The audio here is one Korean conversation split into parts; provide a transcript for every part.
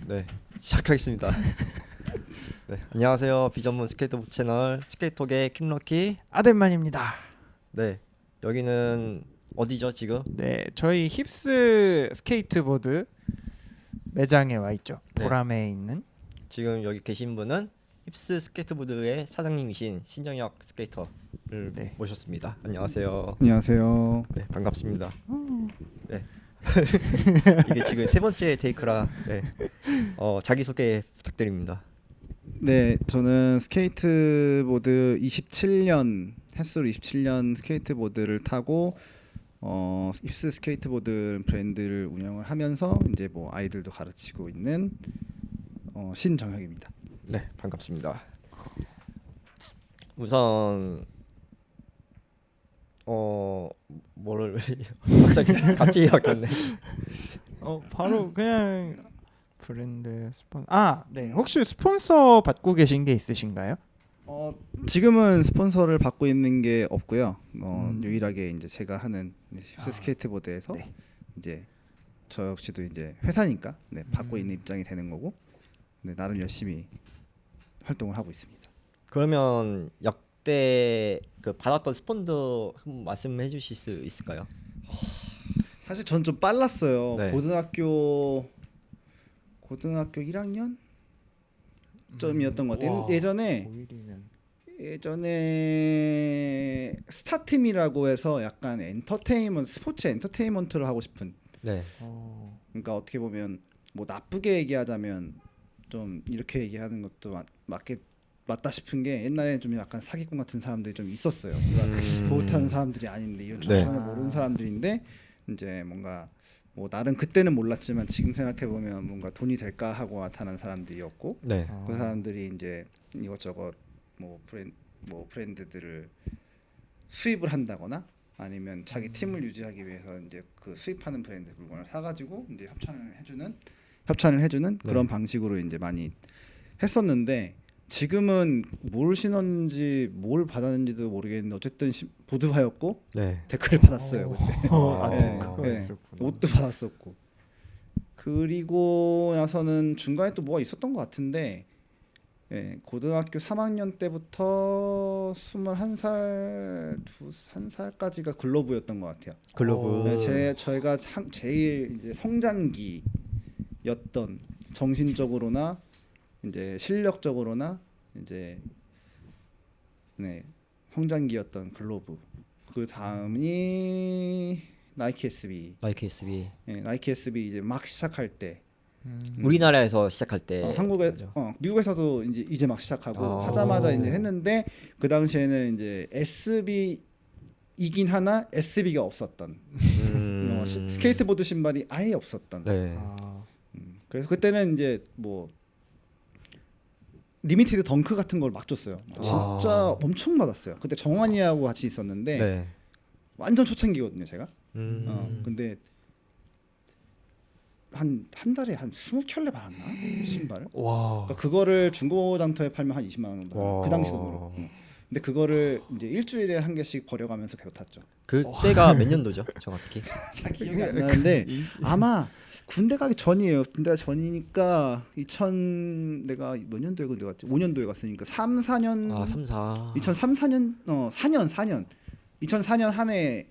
네, 시작하겠습니다. 네, 안녕하세요. 비전문 스케이트보드 채널 스케이톡의 킴러키. 아덴만입니다. 네, 여기는 어디죠 지금? 네, 저희 힙스 스케이트보드 매장에 와 있죠. 네. 보람에 있는. 지금 여기 계신 분은 힙스 스케이트보드의 사장님이신 신정혁 스케이터를 네. 모셨습니다. 안녕하세요. 안녕하세요. 네, 반갑습니다. 네. 이게 지금 세 번째 테이크라 네. 자기소개 부탁드립니다. 네, 저는 스케이트보드 27년 햇수로 27년 스케이트보드를 타고 힙스 스케이트보드 브랜드를 운영을 하면서 이제 뭐 아이들도 가르치고 있는 신정혁입니다. 네, 반갑습니다. 우선 뭐를 갑자기 바뀌었네. 바로 그냥 브랜드 네, 혹시 스폰서 받고 계신 게 있으신가요? 지금은 스폰서를 받고 있는 게 없고요. 유일하게 이제 제가 하는 힙스 스케이트보드에서 네. 이제 저 역시도 이제 회사니까 받고 있는 입장이 되는 거고, 나름 열심히 활동을 하고 있습니다. 그러면 역대 그 받았던 스폰서 한번 말씀해 주실 수 있을까요? 사실 전 좀 빨랐어요. 네. 고등학교 1학년 점이었던 것 같아요. 와, 예전에 오일이면. 스타팀이라고 해서 약간 스포츠 엔터테인먼트를 하고 싶은. 네. 그러니까 어떻게 보면 뭐 나쁘게 얘기하자면 좀 이렇게 얘기하는 것도 맞다 싶은 게, 옛날에 좀 약간 사기꾼 같은 사람들이 좀 있었어요. 그러니까 보트 타는 사람들이 아닌데 이건 네. 전혀 모르는 사람들인데 이제 뭔가 뭐 나름 그때는 몰랐지만 지금 생각해 보면 뭔가 돈이 될까 하고 나타난 사람들이었고, 네. 그 사람들이 이제 이것저것 뭐 브랜드들을 수입을 한다거나 아니면 자기 팀을 유지하기 위해서 이제 그 수입하는 브랜드 물건을 사가지고 이제 협찬을 해주는 그런 방식으로 이제 많이 했었는데, 지금은 뭘 신었는지 뭘 받았는지도 모르겠는데 어쨌든 보드화였고 네. 댓글을 받았어요 그때. 네, 그거 네. 있었구나. 옷도 받았었고. 그리고 나서는 중간에 또 뭐가 있었던 것 같은데, 고등학교 3학년 때부터 21살까지가 글러브였던 것 같아요. 글로브. 저희가 제일 이제 성장기였던, 정신적으로나 이제 실력적으로나 이제 성장기였던 글로브. 그 다음이 나이키 SB. 나이키 SB. 나이키 SB 이제 막 시작할 때. 우리나라에서 시작할 때. 미국에서도 이제 막 시작하고 하자마자 이제 했는데, 그 당시에는 이제 SB이긴 하나 SB가 없었던, 스케이트보드 신발이 아예 없었던. 네. 그래서 그때는 이제 뭐 리미티드 덩크 같은 걸 막 줬어요. 진짜 엄청 받았어요. 그때 정환이하고 같이 있었는데 네. 완전 초창기거든요, 제가. 음. 근데 한 달에 한 20켤레 받았나? 신발을? 와. 그러니까 그거를 중고장터에 팔면 한 20만 원 정도. 와. 그 당시 돈으로. 근데 그거를 이제 일주일에 한 개씩 버려가면서 계속 탔죠. 그때가 몇 년도죠, 정확히? 잘 기억이 안 나는데 아마 군대 가기 전이에요. 군대가 전이니까 내가 몇 년도에 군대 갔지? 5년도에 갔으니까 3, 4년. 3, 4. 2003, 4년 4년 2004년 한 해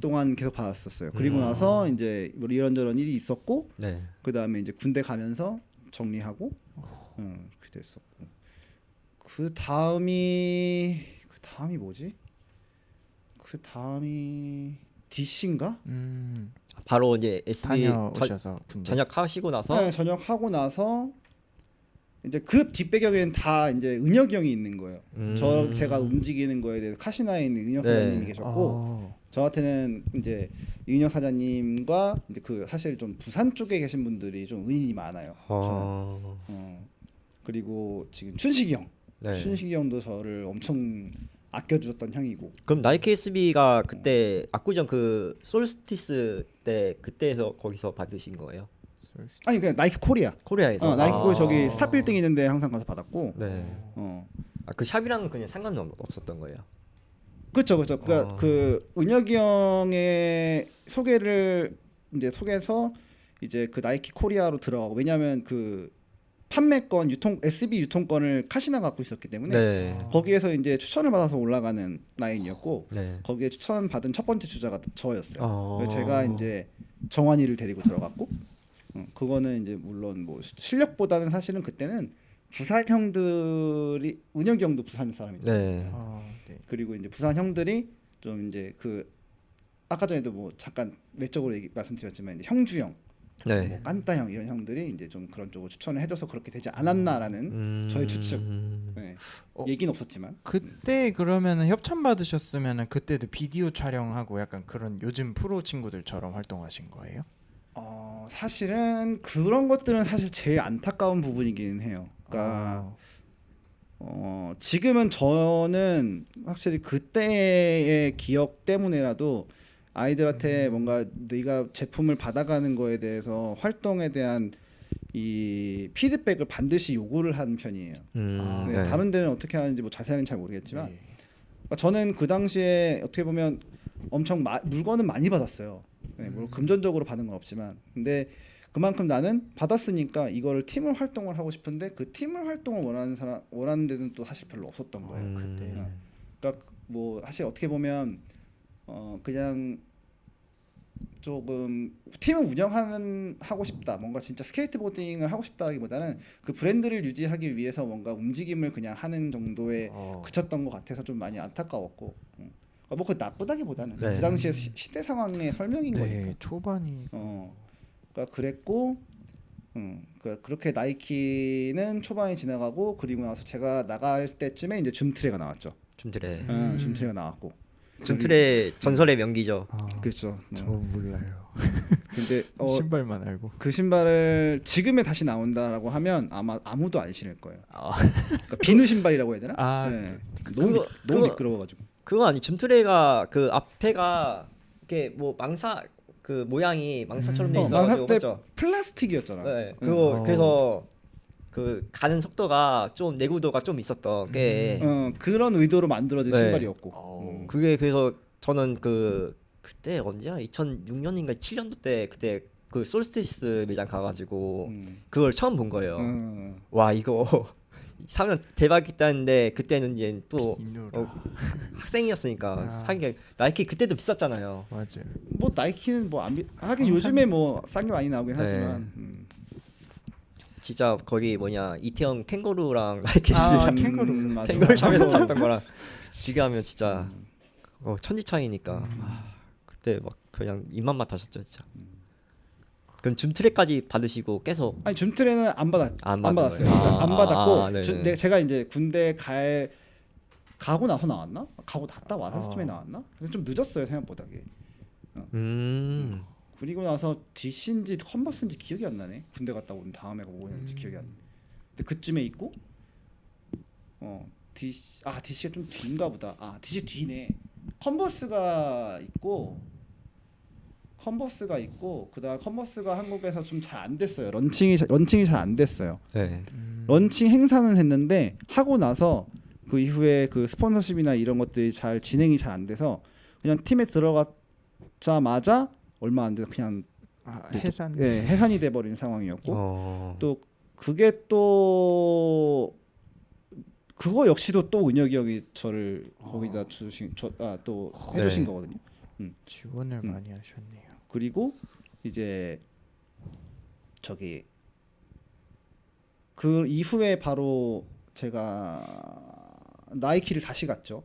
동안 계속 받았었어요. 그리고 나서 이제 뭐 이런저런 일이 있었고, 네. 그 다음에 이제 군대 가면서 정리하고, 그렇게 됐었고. 그 다음이 뭐지? 그 다음이 DC인가? 바로 이제 SB 다녀오셔서 군대. 전역하시고 나서. 네, 전역하고 나서 이제 그 뒷배경에는 다 이제 은혁이 형이 있는 거예요. 제가 움직이는 거에 대해서 카시나에 있는 은혁 사장님이 계셨고, 저한테는 이제 이은혁 사장님과 이제 그 사실 좀 부산 쪽에 계신 분들이 좀 은인이 많아요. 그리고 지금 춘식이 형, 네. 춘식이 형도 저를 엄청 아껴주셨던 형이고. 그럼 나이키 SB가 그때 압구정 그 솔스티스 때 그때에서 거기서 받으신 거예요? 아니 그냥 나이키 코리아. 코리아에서. 나이키 코리아 저기 스타 빌딩 있는데 항상 가서 받았고. 네. 그 샵이랑은 그냥 상관은 없었던 거예요. 그렇죠. 그러니까 그 은혁이 형의 소개를 이제 속에서 이제 그 나이키 코리아로 들어가고 왜냐하면 그 판매권 SB 유통권을 카시나가 갖고 있었기 때문에 네. 거기에서 이제 추천을 받아서 올라가는 라인이었고 네. 거기에 추천 받은 첫 번째 주자가 저였어요. 그래서 어. 제가 이제 정환이를 데리고 들어갔고 그거는 이제 물론 뭐 실력보다는 사실은 그때는 부산 형들이 은혁이 형도 부산 사람이죠. 네. 네. 그리고 이제 부산 형들이 좀 이제 그 아까 전에도 뭐 잠깐 외적으로 말씀드렸지만 이제 형주형, 네. 뭐 깐따 형 이런 형들이 이제 좀 그런 쪽으로 추천을 해줘서 그렇게 되지 않았나라는 저의 추측. 네. 얘기는 없었지만 그때 그러면은 협찬 받으셨으면은 그때도 비디오 촬영하고 약간 그런 요즘 프로 친구들처럼 활동하신 거예요? 사실은 그런 것들은 사실 제일 안타까운 부분이긴 해요. 그러니까 지금은 저는 확실히 그때의 기억 때문에라도 아이들한테 뭔가 네가 제품을 받아가는 거에 대해서 활동에 대한 이 피드백을 반드시 요구를 하는 편이에요. 네, 네. 다른 데는 어떻게 하는지 뭐 자세히는 잘 모르겠지만 네. 그러니까 저는 그 당시에 어떻게 보면 엄청 물건은 많이 받았어요. 네, 물론 금전적으로 받은 건 없지만 근데 그만큼 나는 받았으니까 이거를 팀을 활동을 하고 싶은데 그 팀을 활동을 원하는 데는 또 사실 별로 없었던 거예요. 그때는 그러니까 뭐 사실 어떻게 보면 그냥 조금 팀을 하고 싶다 뭔가 진짜 스케이트보딩을 하고 싶다기보다는 그 브랜드를 유지하기 위해서 뭔가 움직임을 그냥 하는 정도에 그쳤던 것 같아서 좀 많이 안타까웠고 뭐 그 나쁘다기보다는 네. 그 당시에 시대 상황의 설명인 거니까 네, 초반이 그러니까 그랬고 그렇게 나이키는 초반에 지나가고 그리고 나서 제가 나갈 때쯤에 이제 줌트레가 나왔죠. 줌트레. 줌트레가 나왔고 줌트레 전설의 명기죠. 그렇죠. 저 몰라요. 근데 신발만 알고. 그 신발을 지금에 다시 나온다라고 하면 아마 아무도 안 신을 거예요. 그러니까 비누 신발이라고 해야 되나? 네. 너무 미끄러워가지고. 그거 아니 줌트레가 그 앞에가 이렇게 뭐 망사 그 모양이 망사처럼 돼 있어가지고 망사 때 맞죠? 플라스틱이었잖아. 네. 그거 그래서 그 가는 속도가 좀 내구도가 좀 있었던 게 그런 의도로 만들어진 네. 신발이었고. 그게 그래서 저는 그때 언제야? 2006년인가 7년도 때 그때 그 솔스티스 매장 가가지고 그걸 처음 본 거예요. 와 이거 사면 대박이다는데 그때는 이제 또 학생이었으니까 사기 나이키 그때도 비쌌잖아요. 맞아요. 뭐 나이키는 뭐 하긴 요즘에 뭐 싼 게 많이 나오긴 네. 하지만 진짜 거기 뭐냐 이태원 캥거루랑 나이키스랑 맞아. 캥거루샵에서 봤던 거랑 비교하면 진짜 천지 차이니까 그때 막 그냥 입맛 맡아셨죠 진짜. 그럼 줌트레까지 받으시고 계속 아니 줌트레는 안 받았어요. 거예요? 안 받았고 네네. 제가 이제 군대 가고 나서 나왔나? 가고 갔다 와서쯤에 나왔나? 그래서 좀 늦었어요 생각보다. 그리고 나서 DC인지 컨버스인지 기억이 안 나네. 군대 갔다 온 다음에 뭐였는지 기억이 안 나. 근데 그쯤에 있고 DC가 좀 뒤인가 보다. DC 뒤네. 컨버스가 있고 그다음 컨버스가 한국에서 좀 잘 안 됐어요. 런칭이 잘 안 됐어요. 네. 런칭 행사는 했는데 하고 나서 그 이후에 그 스폰서십이나 이런 것들이 잘 진행이 잘 안 돼서 그냥 팀에 들어가자마자 얼마 안 돼서 그냥 해산이 돼 버린 상황이었고 또 그게 또 그거 역시도 또 은혁이 형이 저를 거기다 또 해주신 거거든요. 지원을 많이 하셨네요. 그리고 이제 저기 그 이후에 바로 제가 나이키를 다시 갔죠.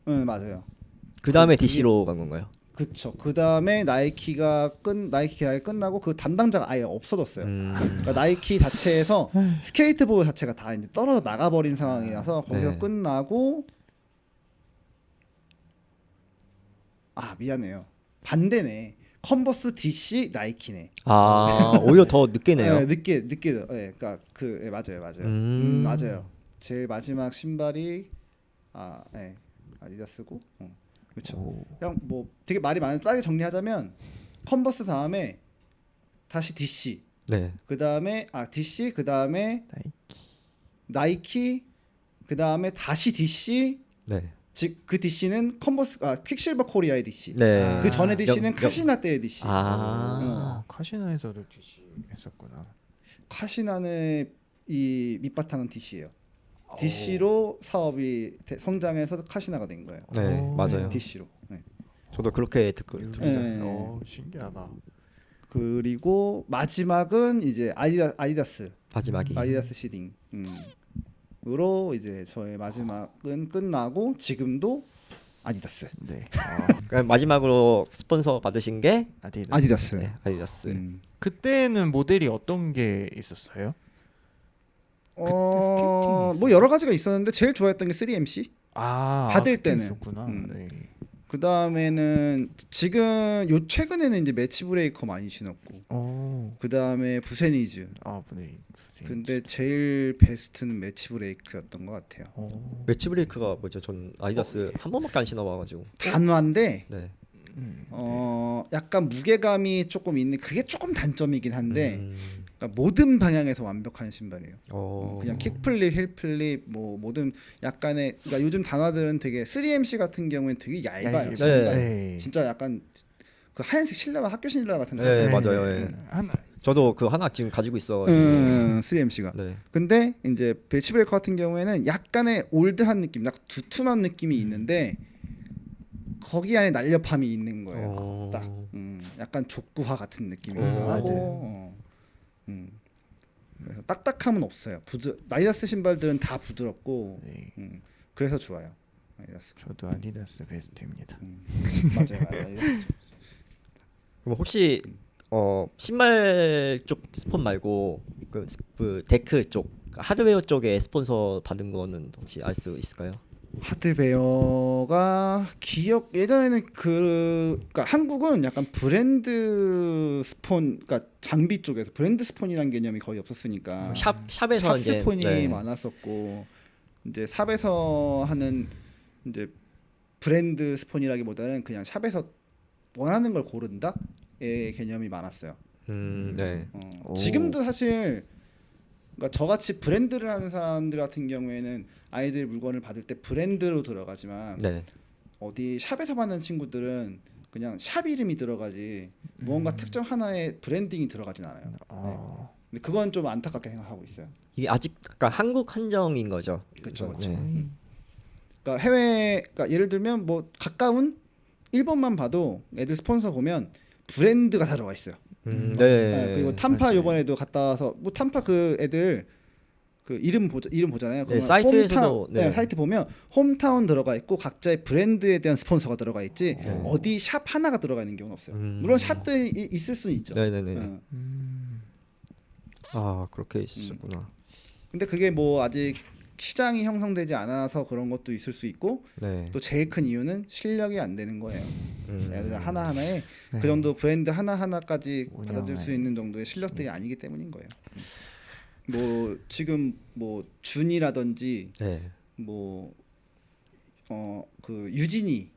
네 맞아요. 그 다음에 DC로 간 건가요? 그쵸. 그 다음에 나이키 계약이 끝나고 그 담당자가 아예 없어졌어요. 그러니까 나이키 자체에서 스케이트보드 자체가 다 이제 떨어져 나가버린 상황이라서 거기서 끝나고 미안해요. 반대네. 컨버스, DC, 나이키네. 오히려 더 늦게네요. 네, 늦게죠. 네, 그러니까 맞아요. 맞아요. 제일 마지막 신발이 아디다스고. 그렇죠. 그냥 뭐 되게 말이 많은데 빠르게 정리하자면 컨버스 다음에 다시 DC. 네. 그다음에 DC 그다음에 나이키 그다음에 다시 DC. 네. 그 DC는 컨버스 퀵실버 코리아의 DC. 네. 그 전에 DC는 영- 카시나 때의 DC. 카시나에서도 DC 했었구나. 카시나의 이 밑바탕은 DC예요. DC로 사업이 성장해서 카시나가 된 거예요. 네, 맞아요. DC로. 네. 저도 그렇게 듣고 들었어요. 네. 신기하다. 그리고 마지막은 이제 아디다스 마지막이. 아디다스 시딩. 으로 이제 저의 마지막은 끝나고 지금도 아디다스. 네. 그럼 마지막으로 스폰서 받으신 게 아디다스. 네, 아디다스. 그때는 모델이 어떤 게 있었어요? 스케이팅이 뭐 여러 가지가 있었는데 제일 좋아했던 게 3MC. 받을 그때 때는. 있었구나. 네. 그 다음에는 지금 요 최근에는 이제 매치 브레이커 많이 신었고, 그 다음에 부세니즈. 네. 근데 제일 베스트는 매치 브레이크였던 것 같아요. 매치 브레이크가 뭐죠? 전 아디다스 한 번밖에 안 신어봐가지고. 단화인데 네. 약간 무게감이 조금 있는 그게 조금 단점이긴 한데 그러니까 모든 방향에서 완벽한 신발이에요. 그냥 킥플립, 힐플립, 뭐 모든 약간의 그러니까 요즘 단화들은 되게 3MC 같은 경우에는 되게 얇아요. 네. 진짜 약간 그 하얀색 실내화 학교 실내화 같은 거. 네, 맞아요. 네. 저도 그 하나 지금 가지고 있어. 3MC가. 네. 근데 이제 배치 브레이커 같은 경우에는 약간의 올드한 느낌, 약간 두툼한 느낌이 있는데 거기 안에 날렵함이 있는 거예요. 딱 약간 족구화 같은 느낌이 나고. 그래서 딱딱함은 없어요. 아디다스 신발들은 다 부드럽고. 그래서 좋아요. 아디다스. 저도 아디다스 베스트입니다. 맞아요. 아디다스. 그럼 혹시 신발 쪽 스폰 말고 그 데크 쪽 하드웨어 쪽에 스폰서 받은 거는 혹시 알 수 있을까요? 하드웨어가 예전에는 그러니까 한국은 약간 브랜드 스폰, 그러니까 장비 쪽에서 브랜드 스폰이라는 개념이 거의 없었으니까 샵에서 샵 이제 스폰이 많았었고 이제 샵에서 하는 이제 브랜드 스폰이라기보다는 그냥 샵에서 원하는 걸 고른다의 개념이 많았어요. 네. 지금도 사실 그러니까 저같이 브랜드를 하는 사람들 같은 경우에는 아이들 물건을 받을 때 브랜드로 들어가지만 네. 어디 샵에서 받는 친구들은 그냥 샵 이름이 들어가지 무언가 특정 하나의 브랜딩이 들어가진 않아요. 근데 그건 좀 안타깝게 생각하고 있어요. 이게 아직 약간 한국 한정인 거죠. 그렇죠. 네. 그러니까 그러니까 예를 들면 뭐 가까운 일본만 봐도 애들 스폰서 보면 브랜드가 다 들어가 있어요. 네. 그리고 탐파 맞아요. 요번에도 갔다 와서 뭐 탐파 그 애들 그 이름 보잖아요. 네, 사이트에서도 네, 사이트 보면 홈타운 들어가 있고 각자의 브랜드에 대한 스폰서가 들어가 있지 어디 샵 하나가 들어가 있는 경우는 없어요. 물론 샵들이 있을 수는 있죠. 네네네. 그렇게 있었구나. 근데 그게 뭐 아직 시장이 형성되지 않아서 그런 것도 있을 수 있고 네. 또 제일 큰 이유는 실력이 안 되는 거예요. 애들 하나하나에 그 정도 브랜드 하나하나까지 받아줄 수 있는 정도의 실력들이 아니기 때문인 거예요. 뭐 지금 뭐 준이라든지 네. 뭐 그 유진이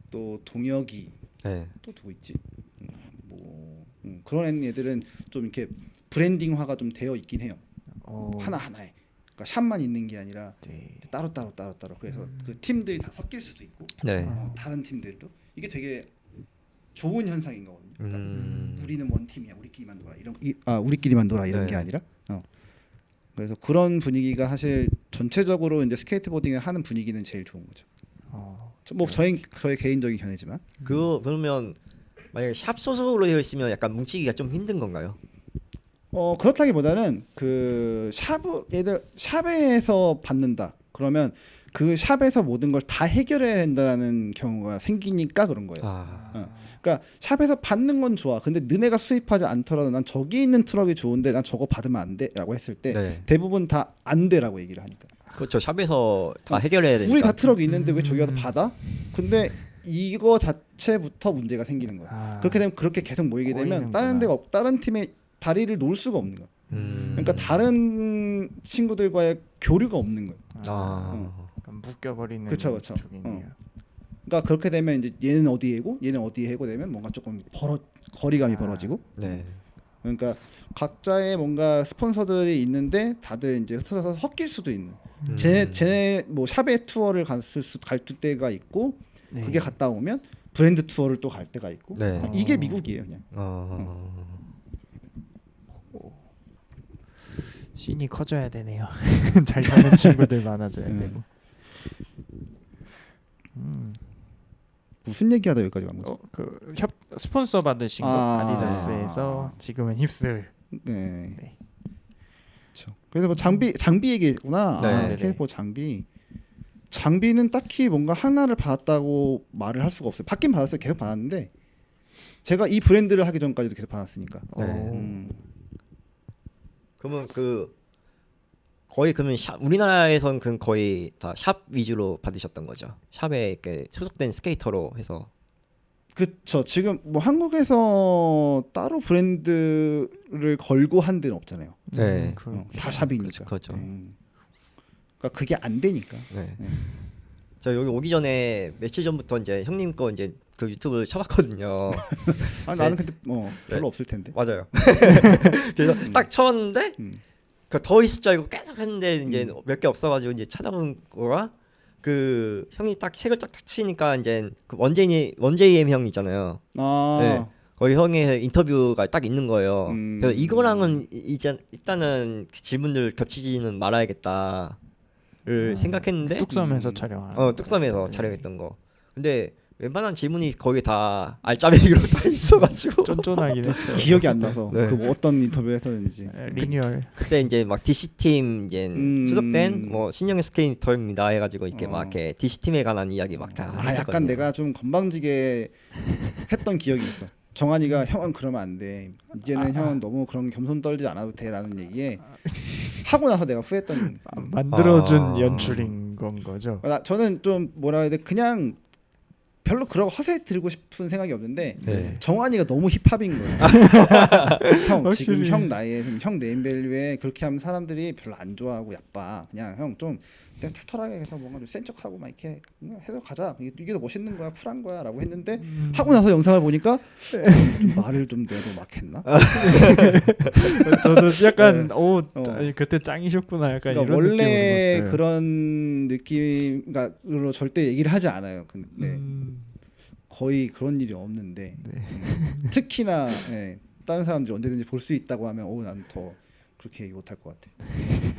또 동혁이 네. 또 누구 있지? 그런 애들은 좀 이렇게 브랜딩화가 좀 되어 있긴 해요. 하나하나에. 그러니까 샵만 있는 게 아니라 따로 그래서 그 팀들이 다 섞일 수도 있고 네. 다른 팀들도 이게 되게 좋은 현상인 거거든요. 그러니까 우리는 원 팀이야, 우리끼리만 놀아 우리끼리만 놀아 이런 게 아니라 그래서 그런 분위기가 사실 전체적으로 이제 스케이트보딩을 하는 분위기는 제일 좋은 거죠. 뭐 저의 개인적인 견해지만 그러면 만약에 샵 소속으로 되어 있으면 약간 뭉치기가 좀 힘든 건가요? 그렇다기보다는 그 샵에서 받는다 그러면 그 샵에서 모든 걸 다 해결해야 된다는 경우가 생기니까 그런 거예요. 그러니까 샵에서 받는 건 좋아. 근데 너네가 수입하지 않더라도 난 저기 있는 트럭이 좋은데 난 저거 받으면 안 돼라고 했을 때 대부분 다 안 돼라고 얘기를 하니까. 그렇죠. 샵에서 다 해결해야 되니까. 우리 다 트럭이 있는데 왜 저기 가서 받아? 근데 이거 자체부터 문제가 생기는 거예요. 그렇게 되면 그렇게 계속 모이게 되면 다른 팀에 다리를 놓을 수가 없는 거야. 그러니까 다른 친구들과의 교류가 없는 거예요. 묶여버리는 그쵸. 쪽이네요. 그러니까 그렇게 되면 이제 얘는 어디 해고 얘는 어디 해고 되면 뭔가 조금 거리감이 벌어지고. 네. 그러니까 각자의 뭔가 스폰서들이 있는데 다들 이제 흩어져서 섞일 수도 있는. 쟤네 뭐 샵의 투어를 갈 때가 있고 네. 그게 갔다 오면 브랜드 투어를 또 갈 때가 있고 네. 이게 미국이에요 그냥. 씬이 커져야 되네요. 잘 가는 친구들 많아져야 되고. 무슨 얘기하다 여기까지 간 거죠? 그 스폰서 받으신 거 아디다스에서 지금은 힙슬. 네. 네. 그렇죠. 그래서 뭐 장비 얘기구나. 네. 스케이트보드 장비는 딱히 뭔가 하나를 받았다고 말을 할 수가 없어요. 받긴 받았어요. 계속 받았는데 제가 이 브랜드를 하기 전까지도 계속 받았으니까. 네. 그러면 그 거의 그러면 우리나라에선 그 거의 다 샵 위주로 받으셨던 거죠. 샵에 이렇게 소속된 스케이터로 해서. 그렇죠. 지금 뭐 한국에서 따로 브랜드를 걸고 한 데는 없잖아요. 네. 다 샵이니까. 그렇죠. 그러니까 그게 안 되니까. 네. 저 여기 오기 전에 며칠 전부터 이제 형님 거 이제 그 유튜브를 쳐봤거든요. 아 나는 근데 별로 네. 없을 텐데. 맞아요. 그래서 딱 쳐봤는데 더 있을 줄 알고 계속 했는데 이제 몇 개 없어가지고 이제 찾아본 거가 그 형이 딱 책을 딱 치니까 이제 그 원제이엠 형 있잖아요. 네. 거기 형의 인터뷰가 딱 있는 거예요. 그래서 이거랑은 이제 일단은 그 질문들 겹치지는 말아야겠다를 생각했는데 뚝섬에서 촬영한. 뚝섬에서 촬영했던 거. 근데 웬만한 질문이 거기 다 알짜배기로 다 있어가지고 쫀쫀하긴 했어요. 기억이 안 나서 네. 그 어떤 인터뷰를 했었는지. 리뉴얼. 그때 이제 막 DC 팀 이제 소속된 뭐 신영의 스케이터입니다 해가지고 이렇게 막 이렇게 DC 팀에 관한 이야기 막 다. 약간 내가 좀 건방지게 했던 기억이 있어. 정한이가 형은 그러면 안 돼. 이제는 형은 너무 그런 겸손 떨지 않아도 돼라는 얘기에 하고 나서 내가 후회했던. 만들어준 연출인 건 거죠. 저는 좀 뭐라 해야 돼 그냥. 별로 그런 허세 들고 싶은 생각이 없는데 네. 정환이가 너무 힙합인 거예요. 형 지금 형 나이에 형 네임밸류에 그렇게 하면 사람들이 별로 안 좋아하고 야빠. 그냥 형 좀 털털하게 해서 뭔가 좀 센 척하고 막 이렇게 해서 가자. 이게 더 멋있는 거야, 쿨한 거야라고 했는데 하고 나서 영상을 보니까 좀 말을 좀 내도 막 했나? 저도 약간 아니, 그때 짱이셨구나 약간 그러니까 이런 원래 느낌으로 봤어요. 그런 느낌으로 절대 얘기를 하지 않아요. 근데 거의 그런 일이 없는데 특히나 다른 사람들이 언제든지 볼 수 있다고 하면 난 더 그렇게 얘기 못할 것 같아.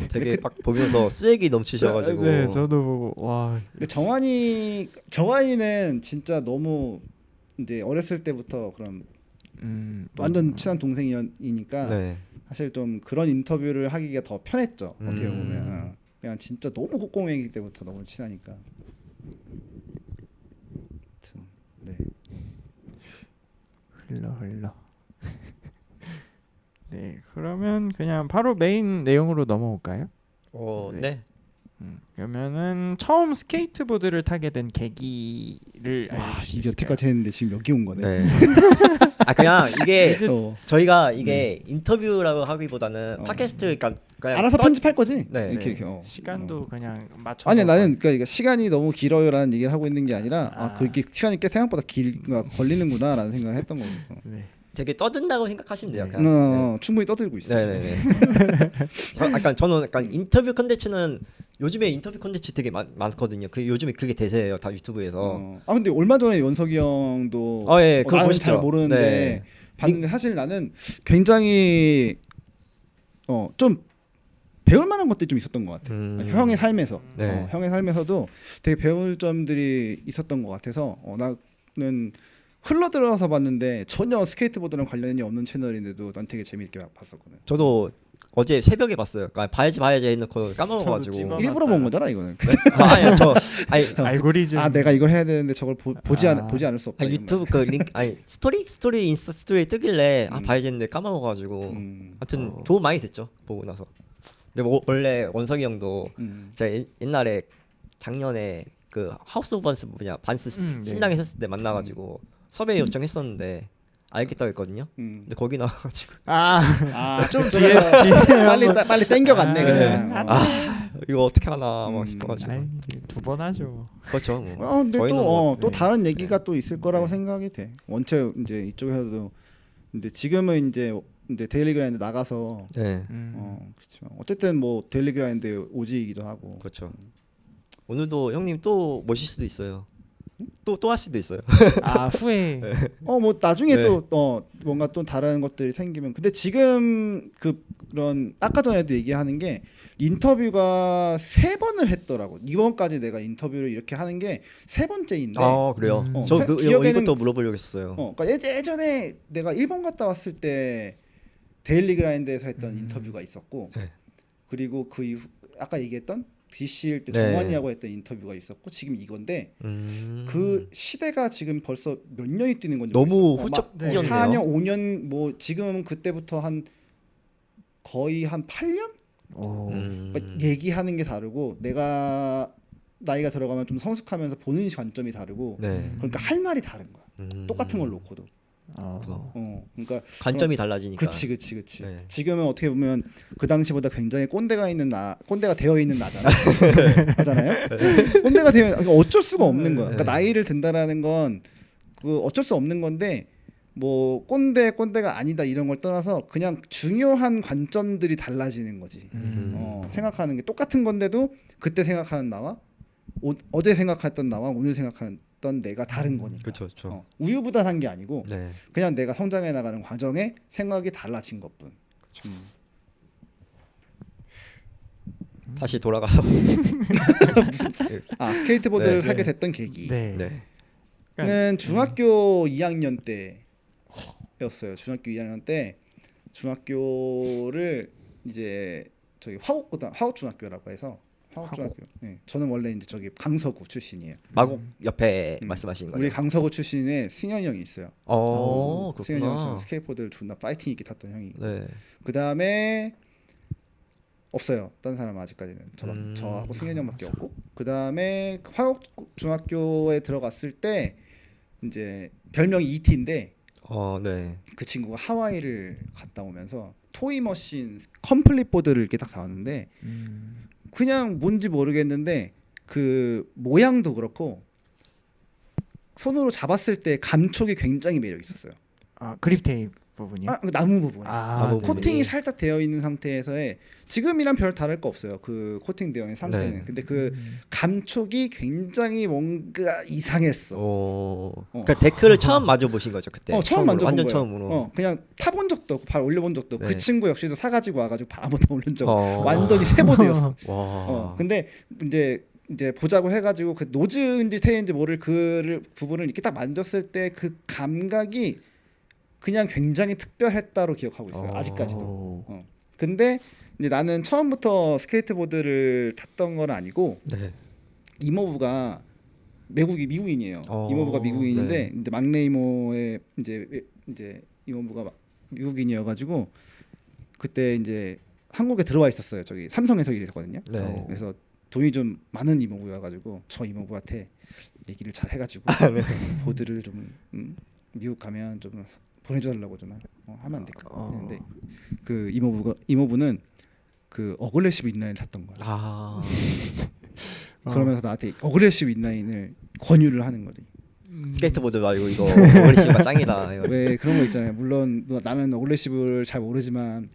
되게 막 보면서 쓰레기 넘치셔가지고. 네, 저도 보고 와. 근데 정환이는 진짜 너무 이제 어렸을 때부터 그런 완전 친한 동생이니까 네. 사실 좀 그런 인터뷰를 하기가 더 편했죠. 어떻게 보면 그냥 진짜 너무 콧공이기 때부터 너무 친하니까. 네. 흘러. 네, 그러면 그냥 바로 메인 내용으로 넘어올까요? 네. 그러면은 처음 스케이트보드를 타게 된 계기를 알려주실 수 이게 있을까요? 여태까지 했는데 지금 여기 온 거네. 네. 그냥 이게 어. 저희가 이게 인터뷰라고 하기보다는 팟캐스트 그냥 알아서 편집할 거지. 네, 이렇게. 네. 시간도 그냥 맞춰서 아니 나는 그러니까 시간이 너무 길어요라는 얘기를 하고 있는 게 아니라 그렇게 시간이 꽤 생각보다 걸리는구나라는 생각을 했던 거고. 네. 되게 떠든다고 생각하시면 돼요. 그냥. 충분히 떠들고 있어. 네네네. 저는 약간 인터뷰 컨텐츠는 요즘에 인터뷰 컨텐츠 되게 많거든요. 요즘에 그게 대세예요. 다 유튜브에서. 근데 얼마 전에 원석이 형도 예, 그거 나는 보시죠. 잘 모르는데 네. 봤는데 사실 나는 굉장히 좀 배울 만한 것들이 좀 있었던 것 같아. 형의 삶에서 네. 형의 삶에서도 되게 배울 점들이 있었던 것 같아서 나는 흘러들어서 봤는데 전혀 스케이트보드랑 관련이 없는 채널인데도 난 되게 재밌게 봤었거든. 저도 어제 새벽에 봤어요. 그러니까 봐야지 해놓고 까먹어가지고. 일부러 본 거잖아 이거는. 네? 아니 알고리즘. 내가 이걸 해야 되는데 저걸 보지 않을 수 없다. 유튜브 그 링크 스토리 인스타 스토리 뜨길래 봐야지 했는데 까먹어가지고. 하여튼 도움 많이 됐죠 보고 나서. 근데 원래 원석이 형도 제가 옛날에 작년에 그 하우스 오브 반스 신당에 했을 때 만나가지고 섭외 요청했었는데 알겠다고 했거든요. 근데 거기 나와가지고 좀 뒤에 빨리 땡겨갔네 그냥. 이거 어떻게 하나 막 싶어가지고. 2번 하죠. 그렇죠. 근데 저희는 또 다른 얘기가 또 있을 거라고 생각이 돼. 원체 이제 이쪽에서도 근데 지금은 이제 이제 데일리 그라인드 나가서 네. 그렇지만 어쨌든 뭐 데일리 그라인드 OG이기도 하고. 그렇죠. 오늘도 형님 또 모실 수도 있어요. 또 할 수도 있어요. 아 후에 뭐 나중에 네. 또 뭔가 또 다른 것들이 생기면 근데 지금 그런 아까 전에도 얘기하는 게 인터뷰가 3번을 했더라고. 이번까지 내가 인터뷰를 이렇게 하는 게 3번째인데. 아 그래요. 저 기억에는 이것도 물어보려고 했어요. 그러니까 예전에 내가 일본 갔다 왔을 때 데일리 그라인드에서 했던 인터뷰가 있었고, 네. 그리고 그 이후 아까 얘기했던 DC일 때 네. 정환이하고 했던 인터뷰가 있었고, 지금 이건데 그 시대가 지금 벌써 몇 년이 뛰는 건지 너무 모르겠어요. 훌쩍 네. 뛰었네요. 4년, 5년 뭐 지금 그때부터 한 거의 한 8년? 그러니까 얘기하는 게 다르고 내가 나이가 들어가면 좀 성숙하면서 보는 관점이 다르고 네. 그러니까 할 말이 다른 거야. 똑같은 걸 놓고도. 그러니까 관점이 달라지니까. 그치. 네. 지금은 어떻게 보면 그 당시보다 굉장히 꼰대가 되어 있는 나잖아. 맞잖아요. 꼰대가 되면 어쩔 수가 없는 거야. 그러니까 나이를 든다라는 건 그 어쩔 수 없는 건데 뭐 꼰대가 아니다 이런 걸 떠나서 그냥 중요한 관점들이 달라지는 거지. 생각하는 게 똑같은 건데도 그때 생각하는 나와 어제 생각했던 나와 오늘 생각했던 내가 다른 거니까. 그렇죠. 우유부단한 게 아니고 네. 그냥 내가 성장해 나가는 과정에 생각이 달라진 것뿐. 다시 돌아가서. 스케이트보드를 네. 하게 됐던 계기는 네. 중학교 2학년 때였어요. 중학교 2학년 때 중학교를 이제 저기 화곡중학교라고 해서 화곡중학교. 네. 저는 원래 이제 저기 강서구 출신이에요. 마곡 옆에 말씀하시는 거죠? 우리 강서구 출신에 승현이 형이 있어요. 승현이 형 그렇구나. 스케이트보드를 존나 파이팅 있게 탔던 형이. 네. 그 다음에 없어요. 다른 사람은 아직까지는 저하고 승현이 형밖에 없고. 그 다음에 화곡중학교에 들어갔을 때 이제 별명이 ET인데 네. 그 친구가 하와이를 갔다 오면서 토이머신 컴플릿 보드를 이렇게 딱 사왔는데 그냥 뭔지 모르겠는데 그 모양도 그렇고 손으로 잡았을 때 감촉이 굉장히 매력 있었어요. 그립 테이프 부분이요? 그 나무 부분. 나무 부분. 코팅이 살짝 되어 있는 상태에서의 지금이랑 별 다를 거 없어요. 그 코팅 되어 있는 상태는. 네. 근데 그 감촉이 굉장히 뭔가 이상했어. 그러니까 데크를 처음 맞아 보신 거죠 그때. 처음 만져본 완전 거예요. 처음으로. 그냥 타본 적도 없고 발 올려본 적도 없고 네. 그 친구 역시도 사가지고 와가지고 발 한 번도 올린 적 없고 어. 완전히 새보드였어. 와. 근데 이제 보자고 해가지고 그 노즈인지 테인지 모를 그 부분을 이렇게 딱 만졌을 때 그 감각이 그냥 굉장히 특별했다로 기억하고 있어요. 아직까지도. 근데 이제 나는 처음부터 스케이트보드를 탔던 건 아니고 네. 이모부가 미국인이에요. 이모부가 미국인인데 네. 이제 막내 이모의 이제 이모부가 미국인이어가지고 그때 이제 한국에 들어와 있었어요. 저기 삼성에서 일했거든요. 네. 그래서 돈이 좀 많은 이모부여가지고 저 이모부한테 얘기를 잘 해가지고 네. 보드를 좀 미국 가면 좀 보내줘달라고 좀 하면 안 될까 했는데 그 이모부는 그 어글레시브 인라인을 탔던 거야. 그러면서 나한테 어글레시브 인라인을 권유를 하는 거지. 스케이트보드 말고 이거 어글레시브가 짱이다. 왜 그런 거 있잖아요. 물론 나는 어글레시브를 잘 모르지만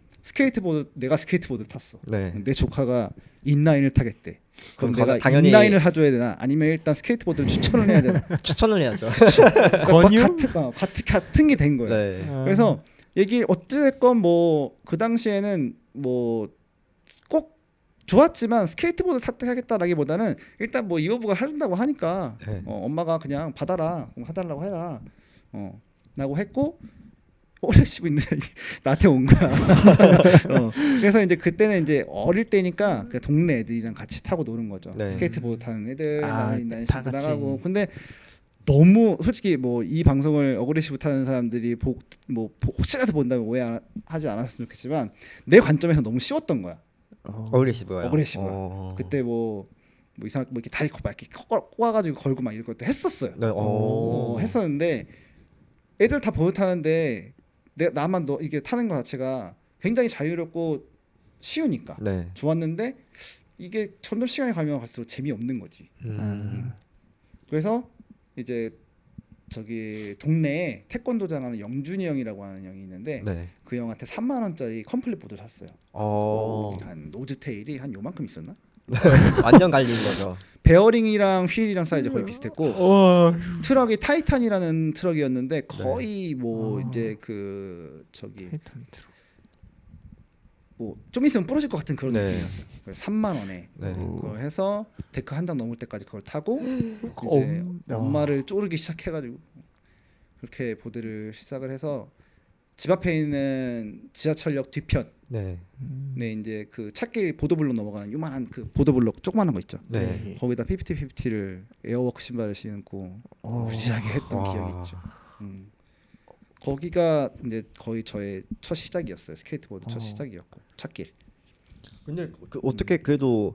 내가 스케이트보드를 탔어. 네. 내 조카가 인라인을 타겠대. 그럼 내가 당연히 인라인을 해줘야 되나? 아니면 일단 스케이트보드를 추천을 해야 되나? 추천을 해야죠. 권유? 같은 게 된 거예요. 네. 그래서 어찌됐건 뭐 그 당시에는 뭐 꼭 좋았지만 스케이트보드 타겠다라기보다는 일단 뭐 이모부가 해준다고 하니까 네. 엄마가 그냥 받아라, 해달라고 해라, 라고 했고 오래시고 있는 나한테 온 거야. 그래서 이제 그때는 이제 어릴 때니까 그 동네 애들이랑 같이 타고 노는 거죠. 네. 스케이트보드 타는 애들, 나는 다 신고 같이. 나가고. 근데 너무 솔직히 뭐 이 방송을 어그레시브 타는 사람들이 혹시라도 본다면 오해하지 않았으면 좋겠지만 내 관점에서 너무 쉬웠던 거야. 어글레시브요. 그때 뭐 이렇게 다리 막 이렇게 꼬아가지고 걸고 막 이런 것도 했었어요. 네. 했었는데 애들 다 보드 타는데 나만 이게 타는 것 자체가 굉장히 자유롭고 쉬우니까 네. 좋았는데 이게 점점 시간이 가면 갈수록 재미없는 거지. 그래서 이제 저기 동네에 태권도장 하는 영준이 형이라고 하는 형이 있는데 네. 그 형한테 3만 원짜리 컴플릿 보드를 샀어요. 어. 한 노즈 테일이 한 요만큼 있었나? 완전 갈린 거죠. 베어링이랑 휠이랑 사이즈 거의 비슷했고 와. 트럭이 타이탄이라는 트럭이었는데 거의 뭐 이제 그 저기 타이탄 트럭. 뭐 좀 있으면 부러질 것 같은 그런 네. 느낌이었어요. 그래서 3만 원에 네. 그걸 해서 데크 한 장 넘을 때까지 그걸 타고 이제 야. 엄마를 쪼르기 시작해가지고 그렇게 보드를 시작을 해서 집 앞에 있는 지하철역 뒤편 네. 네 이제 그 찻길 보도블록 넘어가는 요만한 그 보도블록 조그만한 거 있죠. 네. 거기다 피프티를 에어워크 신발을 신고 무지하게 했던 와. 기억이 있죠. 거기가 이제 거의 저의 첫 시작이었어요. 스케이트보드 첫 시작이었고 찻길. 근데 그 어떻게 그래도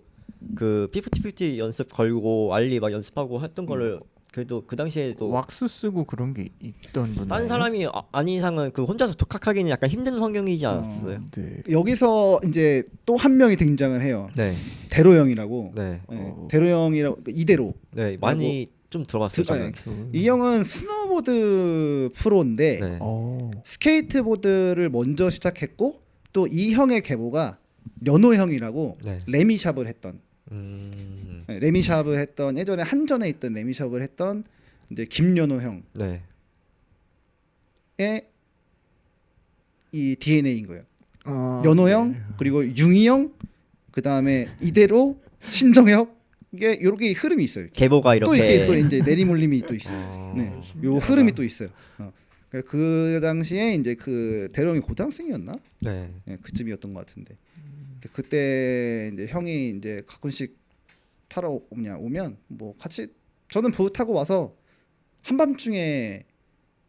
그 피프티 연습 걸고 알리 막 연습하고 했던 거를 그래도 그 당시에도 왁스 쓰고 그런 게 있던 분. 다른 사람이 아닌 이상은 그 혼자서 독학하기는 약간 힘든 환경이지 않았어요? 네. 여기서 이제 또 한 명이 등장을 해요. 네. 대로 형이라고. 네. 네, 대로 형이라고 이대로. 네. 많이 좀 들어봤어요, 저는. 이 형은 스노보드 프로인데 네. 스케이트보드를 먼저 시작했고 또 이 형의 계보가 려노 형이라고 네. 레미샵을 했던 네, 레미샵을 했던 예전에 한전에 있던 레미샵을 했던 이제 김려노 형의 네. 이 DNA인 거예요. 어, 려노 형 그리고 융이 형 그다음에 이대로 신정혁 이게 이렇게 흐름이 있어요. 계보가 또 이렇게 이렇게 또 이제 내리몰림이 또 있어요. 네, 요 흐름이 또 있어요. 그 당시에 이제 그 대령이 고등학생이었나? 네. 네, 그쯤이었던 것 같은데 그때 이제 형이 이제 가끔씩 타러 오면 뭐 같이 저는 보드 타고 와서 한밤중에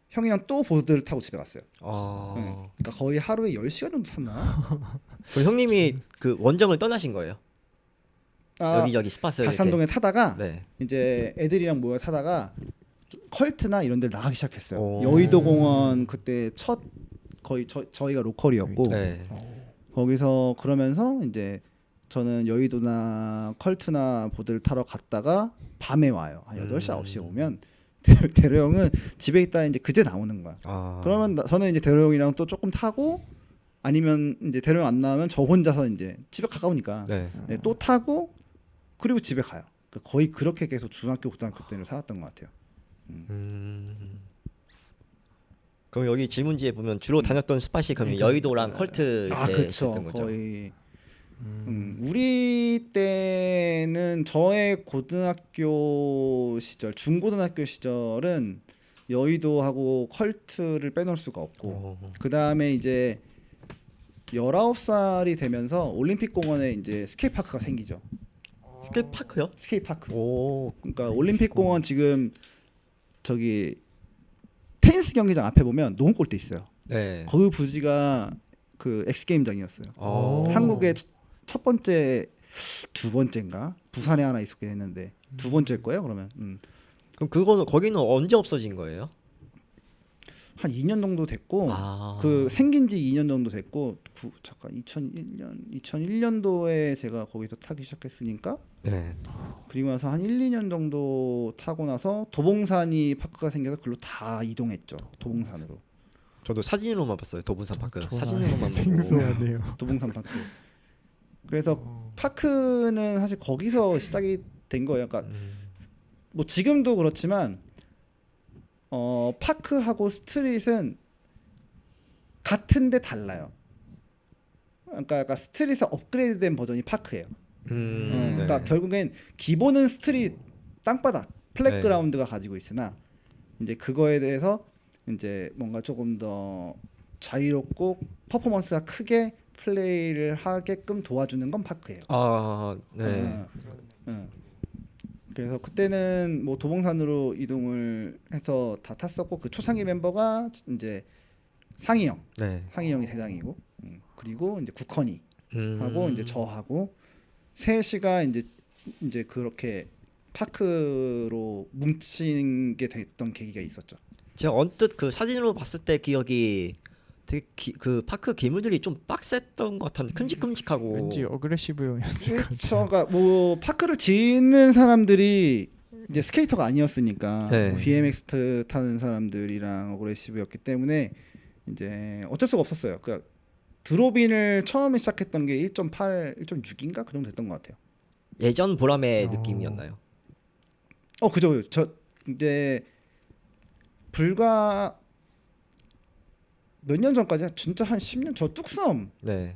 형이랑 또 보드를 타고 집에 갔어요. 네, 그러니까 거의 하루에 10시간 정도 탔나? 그럼 형님이 그 원정을 떠나신 거예요? 아, 여기저기 스팟을 가산동에 타다가 네. 이제 애들이랑 모여 타다가 컬트나 이런 데를 나가기 시작했어요. 오. 여의도 공원 그때 첫 거의 저희가 로컬이었고 네. 거기서 그러면서 이제 저는 여의도나 컬트나 보드를 타러 갔다가 밤에 와요. 한 8시 9시에 오면 대로 형은 집에 있다 이제 그제 나오는 거야. 그러면 저는 이제 대로 형이랑 또 조금 타고 아니면 이제 대로 형 안 나오면 저 혼자서 이제 집에 가까우니까 네. 네, 또 타고 그리고 집에 가요. 그러니까 거의 그렇게 계속 중학교 고등학교 때를 살았던 것 같아요. 그럼 여기 질문지에 보면 주로 다녔던 스팟이 그럼 여의도랑 컬트 그렇죠. 있었던 거죠? 거의 우리 때는 저의 고등학교 시절, 중고등학교 시절은 여의도하고 컬트를 빼놓을 수가 없고 그 다음에 이제 19살이 되면서 올림픽공원에 이제 스케이트파크가 생기죠. 스케이트파크요? 스케이트파크. 오. 그러니까 올림픽공원 지금 저기 테니스 경기장 앞에 보면 농구 골대 있어요. 네. 그 부지가 그 엑스게임장이었어요. 한국의 첫 번째 두 번째인가 부산에 하나 있었긴 했는데 두 번째일 거예요. 그러면 그럼 그거는 거기는 언제 없어진 거예요? 한 2년 정도 됐고 그 생긴 지 2년 정도 됐고 잠깐 2001년도에 제가 거기서 타기 시작했으니까 네. 그리고 나서 한 1, 2년 정도 타고 나서 도봉산이 파크가 생겨서 그걸로 다 이동했죠. 도봉산으로. 저도 사진으로만 봤어요. 도봉산 파크. 좋아요. 사진으로만 보고. 생소하네요. 도봉산 파크. 그래서 파크는 사실 거기서 시작이 된 거예요. 그러니까 뭐 지금도 그렇지만 파크하고 스트릿은 같은데 달라요. 그러니까 약간 스트릿의 업그레이드된 버전이 파크예요. 그러니까 네. 결국엔 기본은 스트릿 땅바닥 플랫그라운드가 가지고 있으나 이제 그거에 대해서 이제 뭔가 조금 더 자유롭고 퍼포먼스가 크게 플레이를 하게끔 도와주는 건 파크예요. 네. 그래서 그때는 뭐 도봉산으로 이동을 해서 다 탔었고 그 초창기 멤버가 이제 상희 형, 네. 상희 형이 대장이고 그리고 이제 국헌이 하고 이제 저하고 셋이가 이제 그렇게 파크로 뭉친 게 됐던 계기가 있었죠. 제가 언뜻 그 사진으로 봤을 때 기억이 되게 그 파크 기물들이 좀 빡셌던 것 같은데 큼직큼직하고 왠지 어그레시브형이었을 것 그렇죠. 그러니까 뭐 파크를 짓는 사람들이 이제 스케이터가 아니었으니까 네. 뭐 BMX 타는 사람들이랑 어그레시브였기 때문에 이제 어쩔 수가 없었어요. 그러니까 드롭인을 처음에 시작했던 게 1.8, 1.6인가 그 정도 됐던 것 같아요. 예전 보람의 느낌이었나요? 그죠. 저 이제 불과 몇 년 전까지 진짜 한 10년 저 뚝섬 네.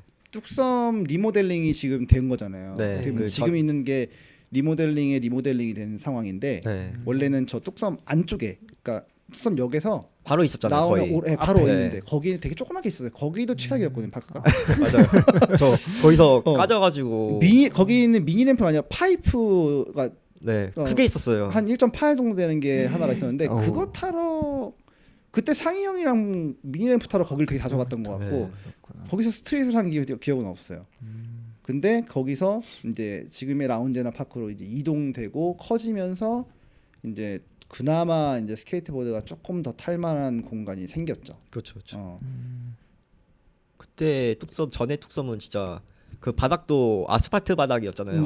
리모델링이 지금 된 거잖아요. 네. 어떻게 보면 그 지금 있는 게 리모델링이 된 상황인데 네. 원래는 저 뚝섬 안쪽에 그러니까 뚝섬역에서 바로 있었잖아요. 나오면 거의. 바로 앞에. 있는데 거기 되게 조그맣게 있었어요. 거기도 최악이었거든요, 파크가. 맞아요. 저 거기서 어. 까져가지고 거기 있는 미니 램프가 아니라 파이프가 네 어, 크게 있었어요. 한 1.8 정도 되는 게 하나가 있었는데 어우. 그거 타러 그때 상희 형이랑 미니 램프 타러 거기를 되게 자주 갔던 것 같고 네. 그렇구나. 거기서 스트릿을 한 기억은 없어요. 근데 거기서 이제 지금의 라운제나 파크로 이제 이동되고 커지면서 이제 그나마 이제 스케이트보드가 조금 더 탈만한 공간이 생겼죠. 그렇죠. 그렇죠. 어. 그때 뚝섬 전에 뚝섬은 진짜 그 바닥도 아스팔트 바닥이었잖아요.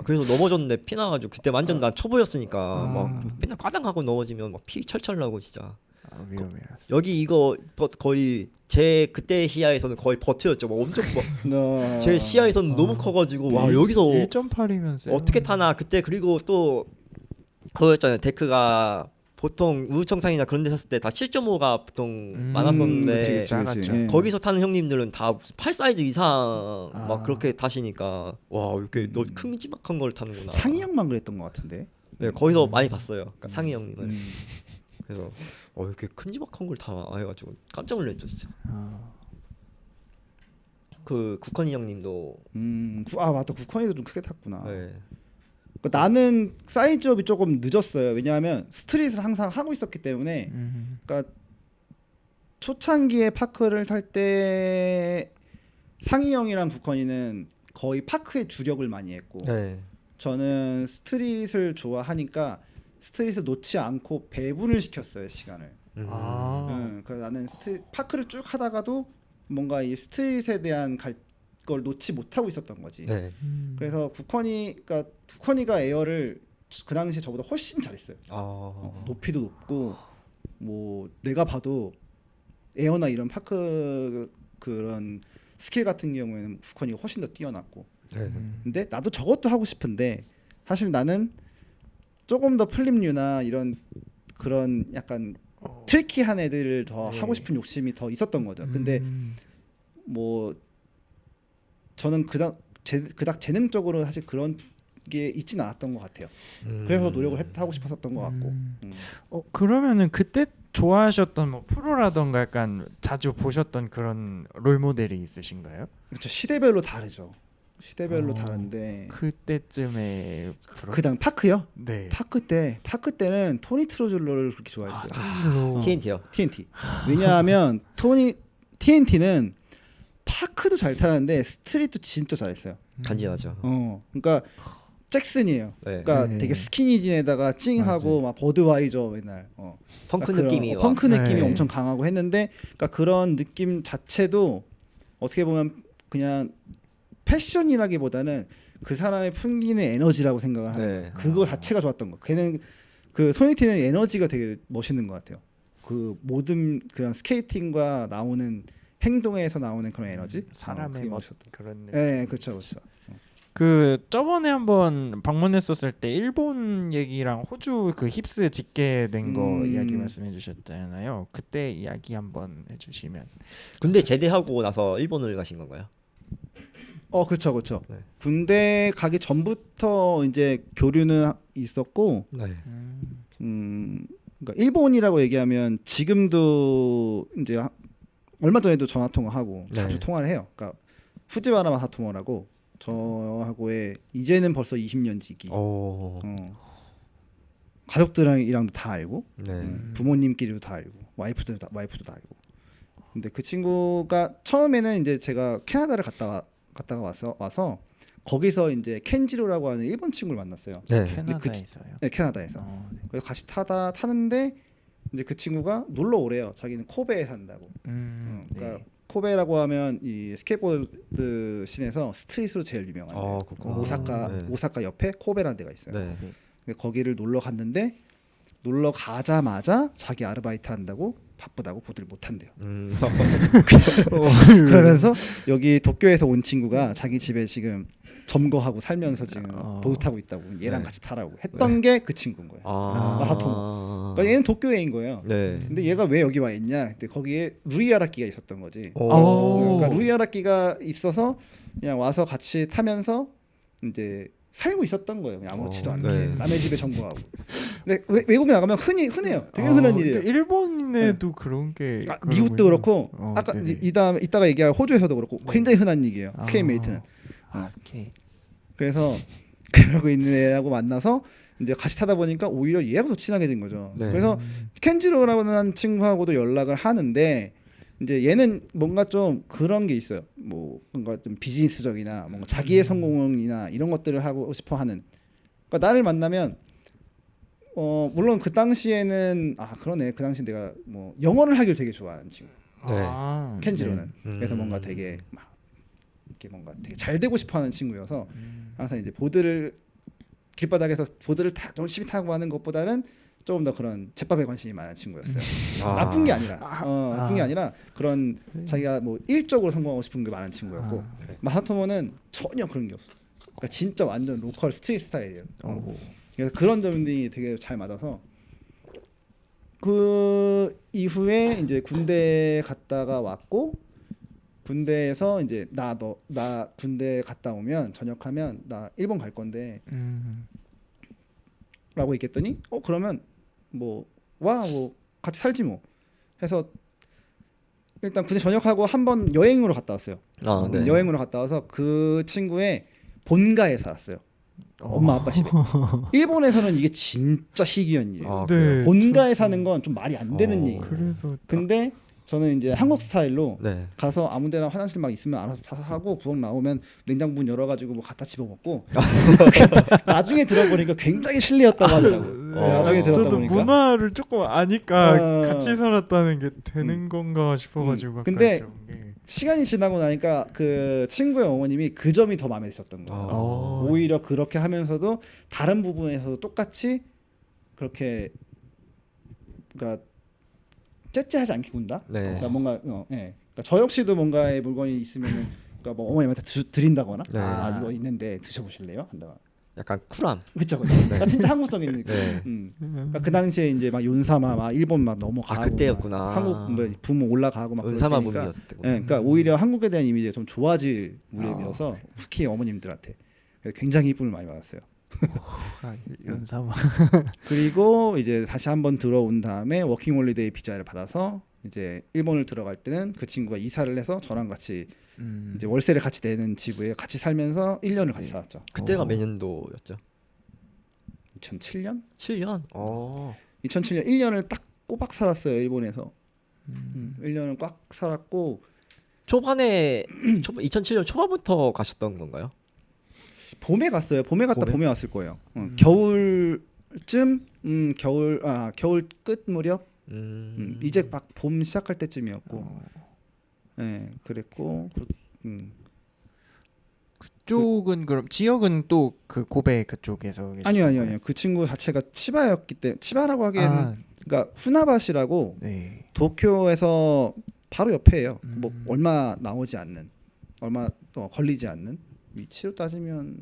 그래서 넘어졌는데 피 나가지고 그때 완전 난 초보였으니까 막 맨날 과당하고 넘어지면 막 피 철철 나고 진짜. 위험해요. 여기 이거 거의 제 그때 시야에서는 거의 버트였죠. 막 엄청 제 시야에서는 너무 커가지고 와 여기서 1.8이면 어떻게 타나 그때. 그리고 또 그거였잖아요. 데크가 보통 우주청산이나 그런 데 탔을 때 다 7.5가 보통 많았었는데 그치. 작았죠. 예. 거기서 타는 형님들은 다 무슨 8 사이즈 이상 아. 막 그렇게 타시니까 와 이렇게 너 큼지막한 걸 타는구나. 상희 형만 그랬던 것 같은데. 네 거기서 많이 봤어요. 그러니까 상희 형님을. 음. 그래서 이렇게 큼지막한 걸 타나 해가지고 깜짝 놀랐죠 진짜. 그 국헌이 형님도 맞다. 국헌이도 좀 크게 탔구나. 네. 그러니까 나는 사이즈업이 조금 늦었어요. 왜냐하면 스트릿을 항상 하고 있었기 때문에. 그러니까 초창기에 파크를 탈 때 상희 형이랑 국헌이는 거의 파크에 주력을 많이 했고 네. 저는 스트릿을 좋아하니까 스트릿을 놓지 않고 배분을 시켰어요, 시간을. 그래서 나는 파크를 쭉 하다가도 뭔가 이 스트릿에 대한 걸 놓지 못하고 있었던 거지. 네. 그래서 국헌이가 에어를 그 당시에 저보다 훨씬 잘했어요. 높이도 높고 뭐 내가 봐도 에어나 이런 파크 그런 스킬 같은 경우에는 국헌이가 훨씬 더 뛰어났고. 네. 근데 나도 저것도 하고 싶은데 사실 나는 조금 더 플립류나 이런 그런 약간 트리키한 애들을 더 네. 하고 싶은 욕심이 더 있었던 거죠. 근데 뭐 저는 그닥 재능적으로 사실 그런 게 있진 않았던 것 같아요. 그래서 노력을 하고 싶었었던 것 같고. 그러면은 그때 좋아하셨던 뭐 프로라던가 약간 자주 보셨던 그런 롤 모델이 있으신가요? 그렇죠. 시대별로 다르죠. 시대별로 다른데 그때쯤에 프로? 그다음 파크요? 네. 파크 때는 토니 트로즐러를 그렇게 좋아했어요. TNT요. TNT. 왜냐하면 TNT는 파크도 잘 타는데 스트릿도 진짜 잘했어요. 간지나죠. 그러니까 잭슨이에요. 네. 그러니까 네. 되게 스키니진에다가 찡하고 맞아요. 막 버드와이저 맨날 펑크 그러니까 느낌이 그런, 펑크 느낌이 네. 엄청 강하고 했는데 그러니까 그런 느낌 자체도 어떻게 보면 그냥 패션이라기보다는 그 사람의 풍기는 에너지라고 생각을 하는 거예요. 그거 자체가 좋았던 거. 걔는 그 소니티는 에너지가 되게 멋있는 것 같아요. 그 모든 그런 스케이팅과 나오는 행동에서 나오는 그런 에너지. 사람의 그게 멋 멋있었던. 그런 느낌. 네, 그렇죠. 그 저번에 한번 방문했었을 때 일본 얘기랑 호주 그 힙스 짓게 된 거 이야기 말씀해 주셨잖아요. 그때 이야기 한번 해주시면. 군대 제대하고 나서 일본을 가신 건가요? 그렇죠. 네. 군대 가기 전부터 이제 교류는 있었고, 네. 그러니까 일본이라고 얘기하면 지금도 이제 얼마 전에도 전화 통화하고 네. 자주 통화를 해요. 그러니까 후지와라 마사토모라고 저하고의 이제는 벌써 20년 지기. 가족들이랑도 다 알고, 네. 부모님끼리도 다 알고, 와이프도 다 알고. 근데 그 친구가 처음에는 이제 제가 캐나다를 갔다가 와서 거기서 이제 켄지로라고 하는 일본 친구를 만났어요. 네. 캐나다에서요. 네, 캐나다에서. 그래서 같이 타는데 이제 그 친구가 놀러 오래요. 자기는 코베에 산다고. 그러니까 네. 코베라고 하면 이 스케이트보드 씬에서 스트릿으로 제일 유명한 데. 그렇구나. 오사카 네. 오사카 옆에 코베라는 데가 있어요. 네. 거기를 놀러 갔는데 놀러 가자마자 자기 아르바이트 한다고 바쁘다고 보드를 못 한대요. 그러면서 여기 도쿄에서 온 친구가 자기 집에 지금 점거하고 살면서 지금 보드 타고 있다고 얘랑 네. 같이 타라고 했던 게 그 친구인 거예요. 마사토모. 그러니까 얘는 도쿄애인 거예요. 네. 근데 얘가 왜 여기 와 있냐? 근데 거기에 루이 아라끼가 있었던 거지. 오. 그러니까 루이 아라끼가 있어서 그냥 와서 같이 타면서 이제 살고 있었던 거예요. 그냥 아무렇지도 않게 네. 남의 집에 점거하고. 근데 외국에 나가면 흔해요. 되게 흔한 일이에요. 근데 일본에도 그런 게 미국도 그렇고 아까 네네. 이따가 얘기할 호주에서도 그렇고 굉장히 흔한 얘기예요. 스케이메이트는. 스케이. 그래서 그러고 있는 애하고 만나서 이제 같이 타다 보니까 오히려 얘하고 더 친하게진 거죠. 네. 그래서 켄지로라는 친구하고도 연락을 하는데 이제 얘는 뭔가 좀 그런 게 있어요. 뭐 뭔가 좀 비즈니스적이나 뭔가 자기의 성공이나 이런 것들을 하고 싶어 하는. 그러니까 나를 만나면 물론 그 당시에는 그러네. 그 당시 내가 뭐 영어를 하길 되게 좋아하는 친구. 네. 켄지로는. 그래서 뭔가 되게 막 이렇게 뭔가 되게 잘 되고 싶어하는 친구여서 항상 이제 보드를 길바닥에서 보드를 열심히 타고 하는 것보다는 조금 더 그런 잿밥에 관심이 많은 친구였어요. 나쁜 게 아니라 나쁜 게 아니라 그런 자기가 뭐 일적으로 성공하고 싶은 게 많은 친구였고 마사토모는 전혀 그런 게 없어. 그러니까 진짜 완전 로컬 스트리트 스타일이에요. 그래서 그런 점들이 되게 잘 맞아서 그 이후에 이제 군대 갔다가 왔고 군대에서 이제 나 군대 갔다 오면 전역하면 나 일본 갈 건데 라고 얘기했더니 그러면 뭐 같이 살지 뭐 해서 일단 군대 전역하고 한번 여행으로 갔다 왔어요. 네. 여행으로 갔다 와서 그 친구의 본가에 살았어요. 엄마 아빠 집에. 일본에서는 이게 진짜 희귀한 일이에요. 네. 본가에 사는 건 좀 말이 안 되는 얘기예요. 그래서 근데 저는 이제 한국 스타일로 네. 가서 아무데나 화장실 막 있으면 알아서 다 하고 부엌 나오면 냉장고 문 열어가지고 뭐 갖다 집어먹고 나중에 들어보니까 굉장히 실례였다고 하더라고요. 나중에 들었다 저도 보니까 문화를 조금 아니까 같이 살았다는 게 되는 건가 싶어가지고 근데 아까 여쭤본 게. 시간이 지나고 나니까 그 친구의 어머님이 그 점이 더 마음에 드셨던 거예요. 오히려 그렇게 하면서도 다른 부분에서도 똑같이 그렇게 그러니까 째째하지 않게 군다. 네. 그러니까 뭔가 그러니까 저 역시도 뭔가의 물건이 있으면은 그러니까 뭐 어머님한테 드린다거나 네. 이거 있는데 드셔보실래요? 한다. 약간 쿨함. 그렇죠. 그러니까 진짜 한국적인 느낌. 네. 그러니까 그 당시에 이제 막 윤사마 막 일본 막 넘어가고 그때였구나. 막 한국 뭐 붐 올라가고 막 은사마 그럴 때니까, 붐이었을 때고. 그러니까 오히려 한국에 대한 이미지가 좀 좋아질 무렵이어서 특히 어머님들한테 굉장히 이쁨을 많이 받았어요. 연사마. 그리고 이제 다시 한번 들어온 다음에 워킹홀리데이 비자를 받아서 이제 일본을 들어갈 때는 그 친구가 이사를 해서 저랑 같이 이제 월세를 같이 내는 집에 같이 살면서 1년을 같이 살았죠. 그때가 몇 년도였죠? 2007년? 7년. 2007년 1년을 딱 꼬박 살았어요. 일본에서. 1년을 꽉 살았고 초반에 2007년 초반부터 가셨던 건가요? 봄에 갔어요. 봄에 갔다 봄에 왔을 거예요. 겨울쯤 겨울 끝 무렵 이제 막 봄 시작할 때쯤이었고 네, 그랬고 그쪽은 그럼 지역은 또 그 고베 그쪽에서 아니요. 그 친구 자체가 치바였기 때문에 치바라고 하기에는 그러니까 후나바시라고 네. 도쿄에서 바로 옆에예요. 뭐 얼마 나오지 않는 얼마 걸리지 않는 위치로 따지면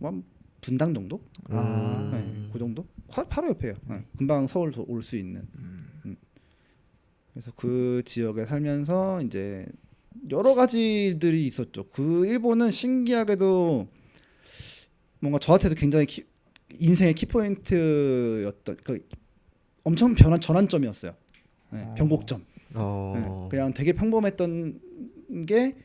한 분당 정도? 네, 그 정도? 바로 옆에요. 네, 금방 서울 올 수 있는. 그래서 그 지역에 살면서 이제 여러 가지들이 있었죠. 그 일본은 신기하게도 뭔가 저한테도 굉장히 인생의 키포인트였던 그 엄청 전환점이었어요. 네, 변곡점. 네, 그냥 되게 평범했던 게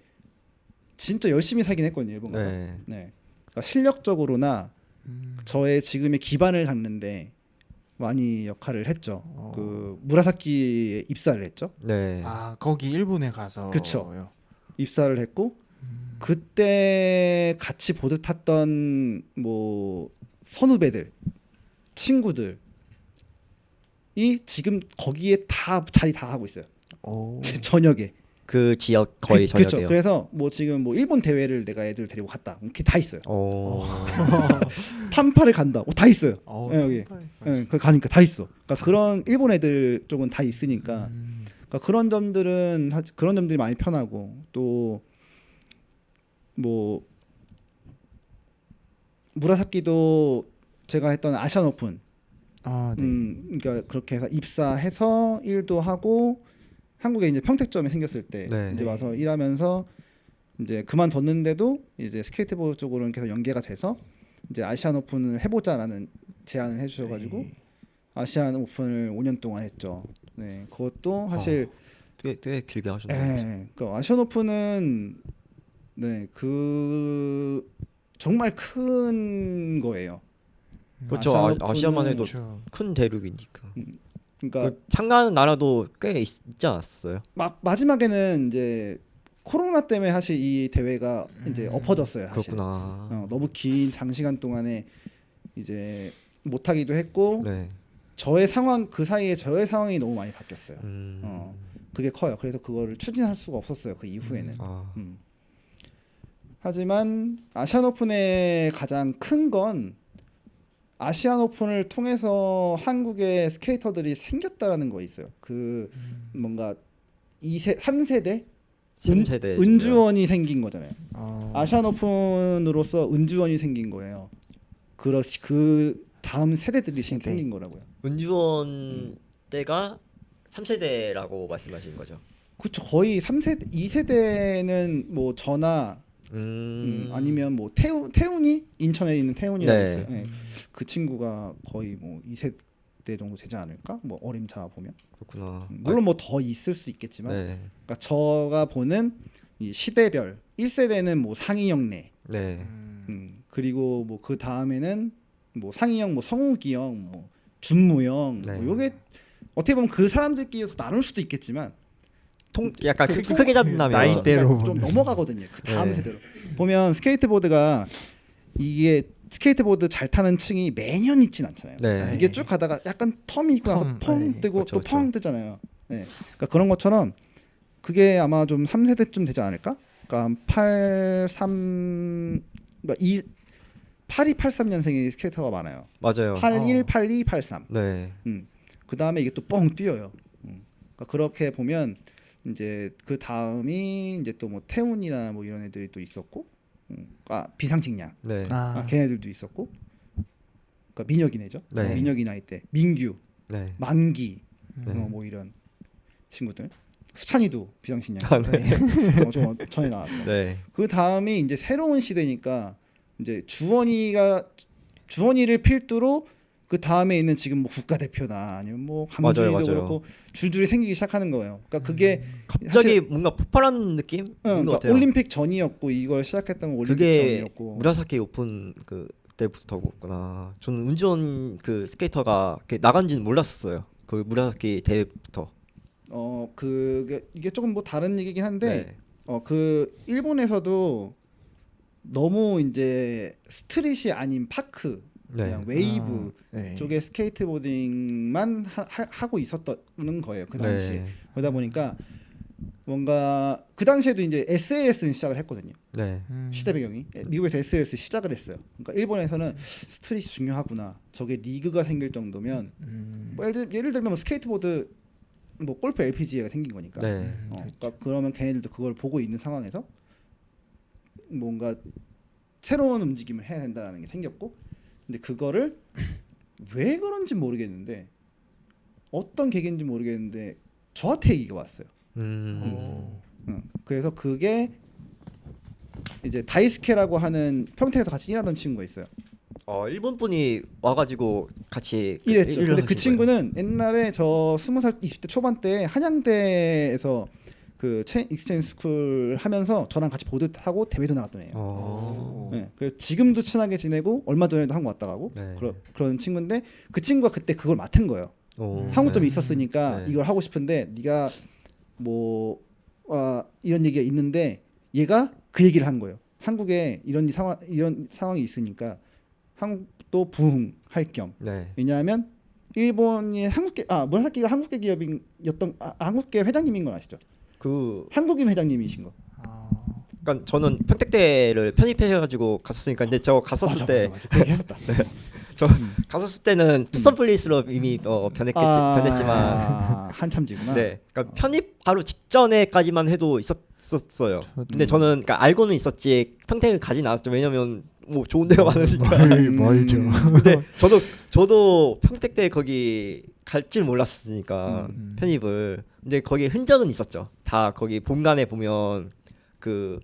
진짜 열심히 살긴 했거든요. 일본 가서. 네. 네. 그러니까 실력적으로나 저의 지금의 기반을 닦는데 많이 역할을 했죠. 그 무라사키에 입사를 했죠. 네. 거기 일본에 가서. 그쵸. 입사를 했고 그때 같이 보드 탔던 뭐 선후배들, 친구들이 지금 거기에 다 자리 다 하고 있어요. 저녁에. 그 지역 거의 그렇죠. 전역이요. 그래서 뭐 지금 뭐 일본 대회를 내가 애들 데리고 갔다. 이렇게 다 있어요. 탐파를 간다. 다 있어요. 네, 여기. 네, 그 가니까 다 있어. 그러니까 그런 일본 애들 쪽은 다 있으니까. 그러니까 그런 점들이 많이 편하고 또 뭐 무라사키도 제가 했던 아시안 오픈. 그러니까 그렇게 해서 입사해서 일도 하고 한국에 이제 평택점이 생겼을 때 이제 와서 일하면서 이제 그만뒀는데도 이제 스케이트보드 쪽으로는 계속 연계가 돼서 이제 아시안 오픈을 해보자라는 제안을 해주셔가지고 아시안 오픈을 5년 동안 했죠. 네, 그것도 사실 되게 길게 하셨네요. 네, 그러니까 아시안 오픈은 네, 그 정말 큰 거예요. 그렇죠. 아시아만 해도 그렇죠. 큰 대륙이니까. 그러니까 그 참가하는 나라도 꽤 있지 않았어요? 마지막에는 이제 코로나 때문에 사실 이 대회가 이제 엎어졌어요. 사실. 그렇구나. 너무 긴 장시간 동안에 이제 못하기도 했고 네. 그 사이에 저의 상황이 너무 많이 바뀌었어요. 그게 커요. 그래서 그거를 추진할 수가 없었어요. 그 이후에는. 하지만 아시안 오픈의 가장 큰 건 아시안 오픈을 통해서 한국의 스케이터들이 생겼다라는 거 있어요. 그 뭔가 3세대 은주원이 생긴 거잖아요. 아시안 오픈으로서 은주원이 생긴 거예요. 그 다음 세대들이 생긴 거라고요. 은주원 때가 3세대라고 말씀하시는 거죠? 그렇죠. 거의 3세대, 2세대는 뭐 저나 아니면 뭐 태훈이 인천에 있는 태훈이라고 있어요. 네. 그 친구가 거의 뭐 2세대 정도 되지 않을까? 뭐 어림차 보면. 그렇구나. 물론 뭐 더 있을 수 있겠지만, 그러니까 저가 보는 이 시대별 1세대는 뭐 상이형네. 네. 그리고 뭐 그 다음에는 뭐 상이형, 뭐 성욱이 형, 뭐 준무 형. 뭐 요게 어떻게 보면 그 사람들끼리 나눌 수도 있겠지만. 약간 크게 잡는다면 나이대로 좀 넘어가거든요. 그 다음 세대로 보면 스케이트보드가 이게 스케이트보드 잘 타는 층이 매년 있진 않잖아요. 이게 쭉 가다가 약간 텀이 있고 나서 펑 뜨고 또 펑 뜨잖아요. 네. 그러니까 그런 것처럼 그게 아마 좀 3세대쯤 되지 않을까? 그러니까 8283년생이 스케이터가 많아요. 맞아요. 81, 82, 83. 네. 그 다음에 이게 또 뻥 뛰어요. 그러니까 그렇게 보면 이제 그 다음이 이제 또 뭐 태훈이나 뭐 이런 애들이 또 있었고, 비상식량, 네. 걔네들도 있었고, 그러니까 민혁이네죠. 네. 민혁이 나이 때, 민규, 네. 만기, 뭐 이런 친구들. 수찬이도 비상식량. 좀 전에 나왔죠. 네. 그 다음이 이제 새로운 시대니까 이제 주원이를 필두로 그 다음에 있는 지금 뭐 국가대표나 아니면 뭐 감주도 그렇고 줄줄이 생기기 시작하는 거예요. 그러니까 그게 갑자기 뭔가 폭발한 느낌? 그러니까 올림픽 전이었고 이걸 시작했던 건 올림픽 전이었고. 무라사키 오픈 그때부터구나. 저는 은지원 그 스케이터가 나간지는 몰랐었어요. 그 무라사키 대회부터. 이게 조금 뭐 다른 얘기긴 한데 그 일본에서도 너무 이제 스트릿이 아닌 파크 그냥 웨이브 쪽에 스케이트보딩만 하고 있었던 거예요. 그 당시에. 그러다 보니까 뭔가 그 당시에도 이제 SAS는 시작을 했거든요. 시대 배경이 미국에서 SAS 시작을 했어요. 그러니까 일본에서는 스트릿이 중요하구나. 저게 리그가 생길 정도면 뭐 예를 들면 뭐 스케이트보드 뭐 골프 LPGA가 생긴 거니까. 그러니까 그러면 걔네들도 그걸 보고 있는 상황에서 뭔가 새로운 움직임을 해야 된다는 게 생겼고, 근데 그거를 왜 그런지 모르겠는데 어떤 계기인지 모르겠는데 저한테 얘기가 왔어요. 그래서 그게 이제 다이스케라고 하는 평택에서 같이 일하던 친구가 있어요. 일본 분이 와가지고 같이 일했죠. 근데 그 친구는 옛날에 저 20살 20대 초반 때 한양대에서 그 익스체인지 스쿨 하면서 저랑 같이 보드 타고 대회도 나갔던 애예요. 네, 그래서 지금도 친하게 지내고 얼마 전에도 한국 왔다 가고 그런 친구인데 그 친구가 그때 그걸 맡은 거예요. 한국점이 있었으니까 이걸 하고 싶은데 네가 뭐 이런 얘기가 있는데 얘가 그 얘기를 한 거예요. 한국에 이런 상황이 있으니까 한국도 부흥할 겸. 왜냐하면 일본이 무라사키가 한국계 기업이었던 한국계 회장님인 건 아시죠? 그 한국인 회장님이신 거. 그러니까 저는 평택대를 편입해가지고 갔었으니까 근데 저 갔었을 때 그 얘기 했었다. 저 갔었을 때는 투썸 플레이스로 이미 변했지만 한참 지구나. 네, 그러니까 편입 바로 직전에까지만 해도 있었어요. 근데 저는 그러니까 알고는 있었지 평택을 가진 않았죠. 왜냐면 뭐 좋은 데가 많으니까. 멀죠. 근데 저도 평택대 거기 갈 줄 몰랐으니까 편입을. 근데 거기 흔적은 있었죠. 다 거기 본관에 보면 그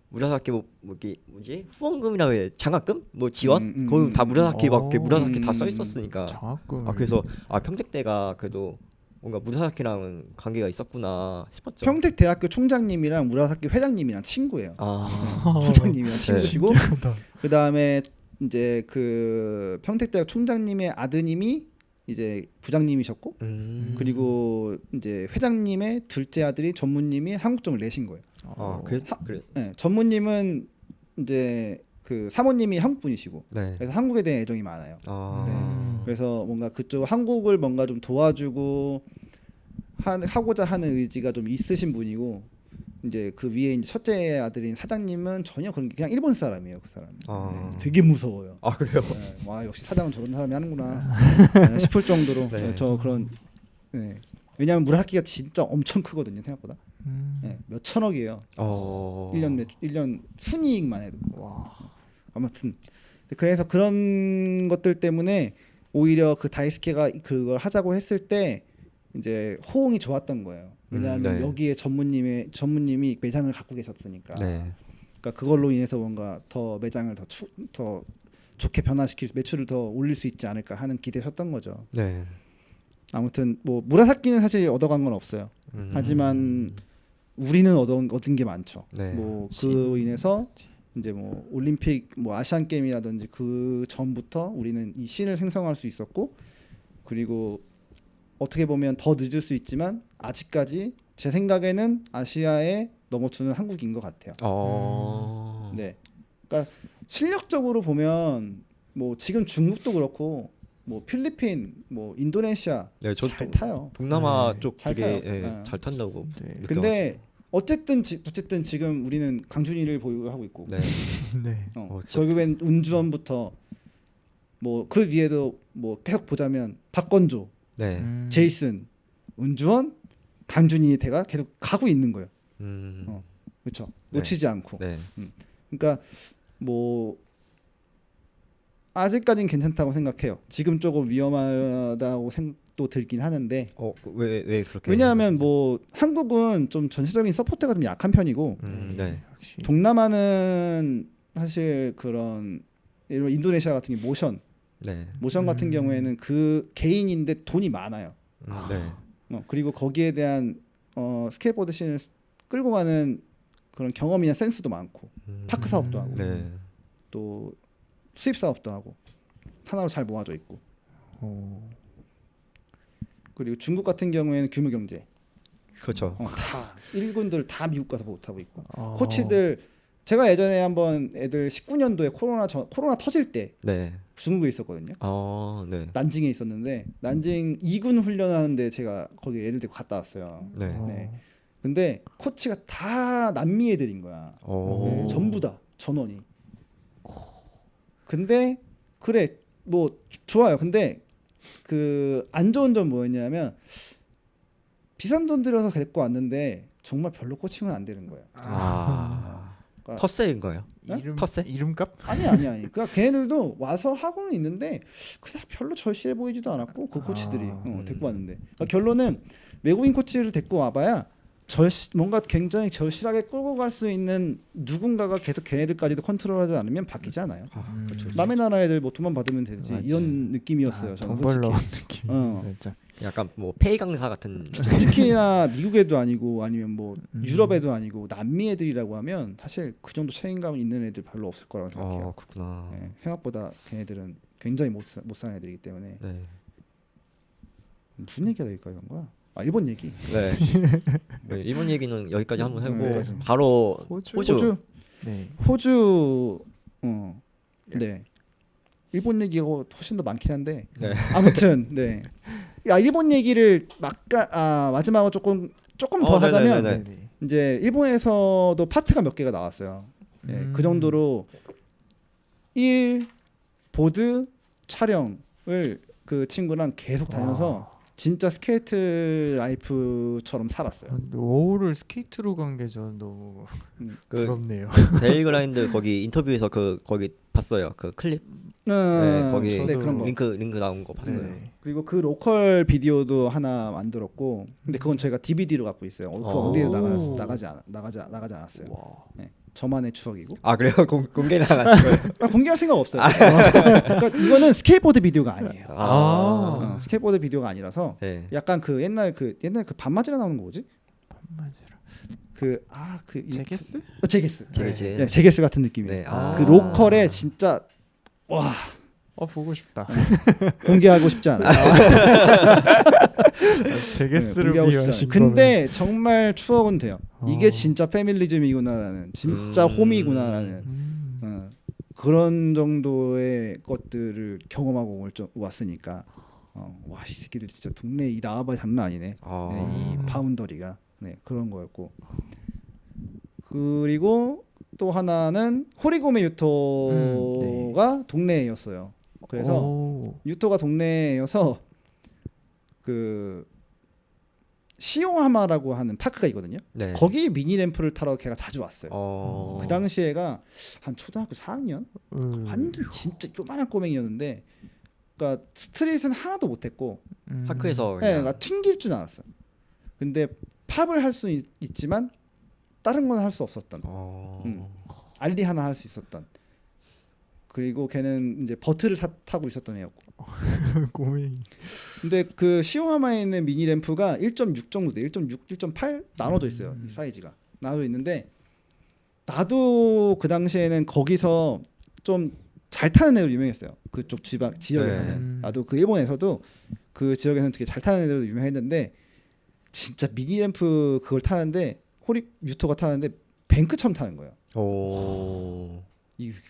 무라사키 뭐지 후원금이라고 해 장학금 뭐 지원 거기 다 무라사키밖에 무라사키 다 써 있었으니까. 장학금. 그래서 평택대가 그래도 뭔가 무라사키랑은 관계가 있었구나 싶었죠. 평택대학교 총장님이랑 무라사키 회장님이랑 친구예요. 아 총장님이랑 친구시고 그 다음에 이제 그 평택대학 총장님의 아드님이 이제 부장님이셨고 그리고 이제 회장님의 둘째 아들이 전무님이 한국점을 내신 거예요. 그래. 네, 전무님은 이제 그 사모님이 한국 분이시고 네. 그래서 한국에 대한 애정이 많아요. 아. 그래서 뭔가 그쪽 한국을 뭔가 좀 도와주고 하고자 하는 의지가 좀 있으신 분이고 이제 그 위에 이제 첫째 아들인 사장님은 전혀 그냥 일본 사람이에요. 그 사람. 네, 되게 무서워요. 그래요? 네, 와 역시 사장은 저런 사람이 하는구나 싶을 정도로 네. 저 그런 네. 왜냐하면 무라사키가 진짜 엄청 크거든요 생각보다. 네, 몇 천억이에요. 1년 순이익만 해도. 아무튼 그래서 그런 것들 때문에 오히려 그 다이스케가 그걸 하자고 했을 때 이제 호응이 좋았던 거예요. 왜냐하면 네. 여기에 전무님이 매장을 갖고 계셨으니까. 네. 그러니까 그걸로 인해서 뭔가 더 매장을 더 좋게 변화시킬 매출을 더 올릴 수 있지 않을까 하는 기대셨던 거죠. 네. 아무튼 뭐 무라사키는 사실 얻어간 건 없어요. 하지만 우리는 얻은 게 많죠. 네. 뭐 그 인해서 이제 뭐 올림픽 뭐 아시안 게임이라든지 그 전부터 우리는 이 씬을 생성할 수 있었고 그리고 어떻게 보면 더 늦을 수 있지만 아직까지 제 생각에는 아시아에 넘어주는 한국인 것 같아요. 네, 그러니까 실력적으로 보면 뭐 지금 중국도 그렇고 뭐 필리핀, 뭐 인도네시아 네, 잘 타요. 동남아 쪽 잘 되게 타요. 잘 탄다고. 근데 어쨌든 지금 우리는 강준희를 보유하고 있고 네. 네. 결국엔 운주원부터 뭐 그 위에도 뭐 계속 보자면 박건조, 네. 제이슨, 운주원, 강준희의 대가 계속 가고 있는 거예요. 그렇죠. 네. 놓치지 않고. 네. 그러니까 뭐 아직까지는 괜찮다고 생각해요. 지금 조금 위험하다고 생각도 들긴 하는데. 왜 그렇게? 왜냐하면 뭐 한국은 좀 전체적인 서포트가 좀 약한 편이고 네. 동남아는 사실 그런 예를 들어 인도네시아 같은 게 모션 같은 경우에는 그 개인인데 돈이 많아요. 네. 그리고 거기에 대한 스케이트보드 씬을 끌고 가는 그런 경험이나 센스도 많고 파크 사업도 하고 네. 또 수입 사업도 하고 하나로 잘 모아져 있고 그리고 중국 같은 경우에는 규모 경제 그렇죠. 다 일군들 다 미국 가서 못하고 있고 코치들 제가 예전에 한번 애들 19년도에 코로나 터질 때 네. 중국에 있었거든요. 네. 난징에 있었는데 난징 2군 훈련하는데 제가 거기 애들 데리고 갔다 왔어요. 네. 근데 코치가 다 남미 애들인 거야. 네, 전부 다 전원이. 근데 그래 뭐 좋아요. 근데 그 안 좋은 점 뭐였냐면 비싼 돈 들여서 데리고 왔는데 정말 별로 코칭은 안 되는 거예요. 그러니까 텃세인 거예요? 텃세? 이름값? 아니. 그러니까 걔네들도 와서 하고는 있는데 그냥 별로 절실해 보이지도 않았고 그 코치들이 데리고 왔는데 그러니까 결론은 외국인 코치를 데리고 와봐야 뭔가 굉장히 절실하게 끌고 갈 수 있는 누군가가 계속 걔네들까지도 컨트롤하지 않으면 바뀌지 않아요. 그렇죠. 남의 나라 애들 뭐 돈만 받으면 되지 맞지. 이런 느낌이었어요. 저는 돈 벌러 솔직히. 느낌. 살짝. 약간 뭐 페이 강사 같은. 특히나 미국 애도 아니고 아니면 뭐 유럽 애도 아니고 남미 애들이라고 하면 사실 그 정도 책임감 있는 애들 별로 없을 거라고 생각해요. 그렇구나. 네, 생각보다 걔네들은 굉장히 못 사는 애들이기 때문에. 네. 무슨 얘기가 될까 이런 거야? 일본 얘기. 네. 네. 일본 얘기는 여기까지 한번 하고 여기까지. 바로 호주. 네. 호주. 네. 일본 얘기가 훨씬 더 많긴 한데. 네. 아무튼 네. 일본 얘기를 마지막으로 조금 더 하자면 네네네. 이제 일본에서도 파트가 몇 개가 나왔어요. 예, 그 정도로 1 보드 촬영을 그 친구랑 계속 다녀서 진짜 스케이트 라이프처럼 살았어요. 오후를 스케이트로 간 게 전 너무 그 부럽네요. 데일 그라인드 거기 인터뷰에서 거기 봤어요. 그 클립. 네, 거기 네, 그런 거. 링크 나온 거 봤어요. 네. 그리고 그 로컬 비디오도 하나 만들었고, 근데 그건 저희가 DVD로 갖고 있어요. 어디에 나가지 않았어요. 와. 네, 저만의 추억이고. 아 그래요? 공개 나가신 거예요? 공개할 생각 없어요. 그러니까 이거는 스케이트보드 비디오가 아니에요. 스케이트보드 비디오가 아니라서 네. 약간 그 옛날 그 반마지라 나오는 거 뭐지? 반마지라. 제게스? 제게스. 네, 제게스 같은 느낌이에요. 네. 그 로컬에 진짜 와 보고 싶다. 공개하고 싶지 않아요. 제게스를 공개하고 싶지 비하신 않아요. 근데 정말 추억은 돼요. 이게 진짜 페밀리즘이구나라는, 진짜 홈이구나라는 그런 정도의 것들을 경험하고 왔으니까 와, 이 새끼들 진짜 동네에 이 나와봐 장난 아니네. 네, 이 파운더리가 그런 거였고. 그리고 또 하나는 호리고메 유토가 동네였어요. 그래서 유토가 동네여서 그 시오하마라고 하는 파크가 있거든요. 네. 거기 미니 램프를 타러 걔가 자주 왔어요. 그 당시에가 한 초등학교 4학년? 완전 진짜 요만한 꼬맹이였는데, 그러니까 스트릿은 하나도 못했고 파크에서 네, 그러니까 튕길 줄 알았어요. 근데 팝을 할 수 있지만 다른 건 할 수 없었던. 알리 하나 할 수 있었던. 그리고 걔는 이제 버트를 타고 있었던 애였고. 꼬맹이. 근데 그 시오하마에 있는 미니 램프가 1.6 정도 돼. 1.6, 1.8 나눠져 있어요. 이 사이즈가 나눠져 있는데, 나도 그 당시에는 거기서 좀 잘 타는 애로 유명했어요. 그쪽 지역에서는. 나도 그 일본에서도 그 지역에서는 되게 잘 타는 애로 유명했는데, 진짜 미니 램프 그걸 타는데, 유토가 타는데 뱅크처럼 타는 거예요.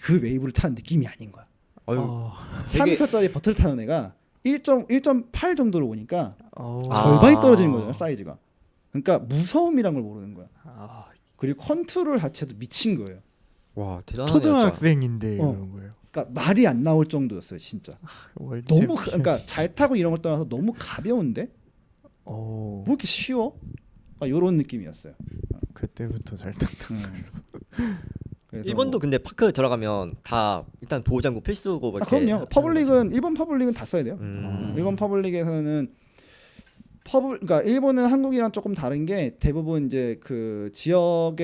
그 웨이브를 타는 느낌이 아닌 거야. 4m짜리 버트를 타는 애가 1.8 정도로 오니까 절반이 떨어지는 거잖아, 사이즈가. 그러니까 무서움이란 걸 모르는 거야. 그리고 컨트롤 자체도 미친 거예요. 와, 대단하네요. 초등학생인데 이런 거예요. 그러니까 말이 안 나올 정도였어요, 진짜. 너무 그러니까 잘 타고 이런 걸 떠나서 너무 가벼운데 뭐 이렇게 쉬워? 이런 느낌이었어요. 그때부터 잘 탔던 그래서 일본도 근데 파크 들어가면 다 일단 보호장구 필수고 뭐 이렇게. 그럼요. 일본 퍼블릭은 다 써야 돼요. 일본 퍼블릭에서는 그러니까 일본은 한국이랑 조금 다른 게, 대부분 이제 그 지역에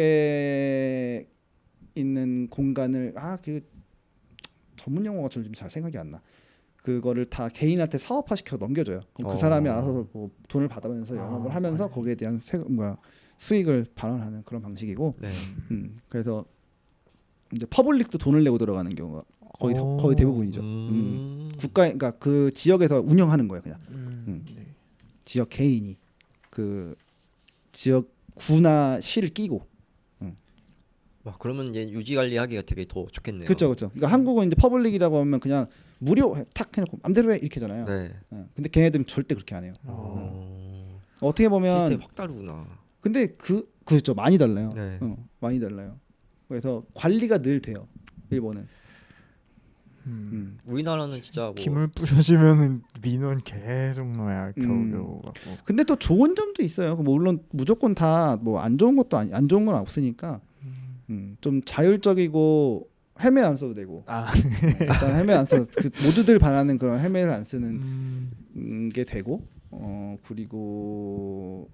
있는 공간을 그 전문 용어가 좀 잘 생각이 안 나. 그거를 다 개인한테 사업화 시켜 넘겨줘요. 그럼 그 사람이 알아서 뭐 돈을 받으면서 영업을 하면서 거기에 대한 수익을 발언하는 그런 방식이고. 네. 그래서 이제 퍼블릭도 돈을 내고 들어가는 경우가 거의 대부분이죠. 그러니까 그 지역에서 운영하는 거예요, 그냥. 네. 지역 개인이 그 지역 구나 시를 끼고. 와, 그러면 이제 유지 관리하기가 되게 더 좋겠네요. 그렇죠. 그러니까 한국은 이제 퍼블릭이라고 하면 그냥 무료 탁 해놓고 맘대로 해 이렇게잖아요. 네. 근데 걔네들은 절대 그렇게 안 해요. 어떻게 보면 시스템이 확 다르구나. 근데 그렇죠, 많이 달라요. 네. 많이 달라요. 그래서 관리가 늘 돼요, 일본은. 우리나라는 진짜 뭐 김을 뿌려주면은 민원 계속 넣어야 겨우겨우 갖고. 근데 또 좋은 점도 있어요. 물론 무조건 다 뭐 안 좋은 것도 안 좋은 건 없으니까. 좀 자율적이고 헬멧 안 써도 되고. 일단 헬멧 안 써. 모두들 바라는 그런 헬멧을 안 쓰는 게 되고. 그리고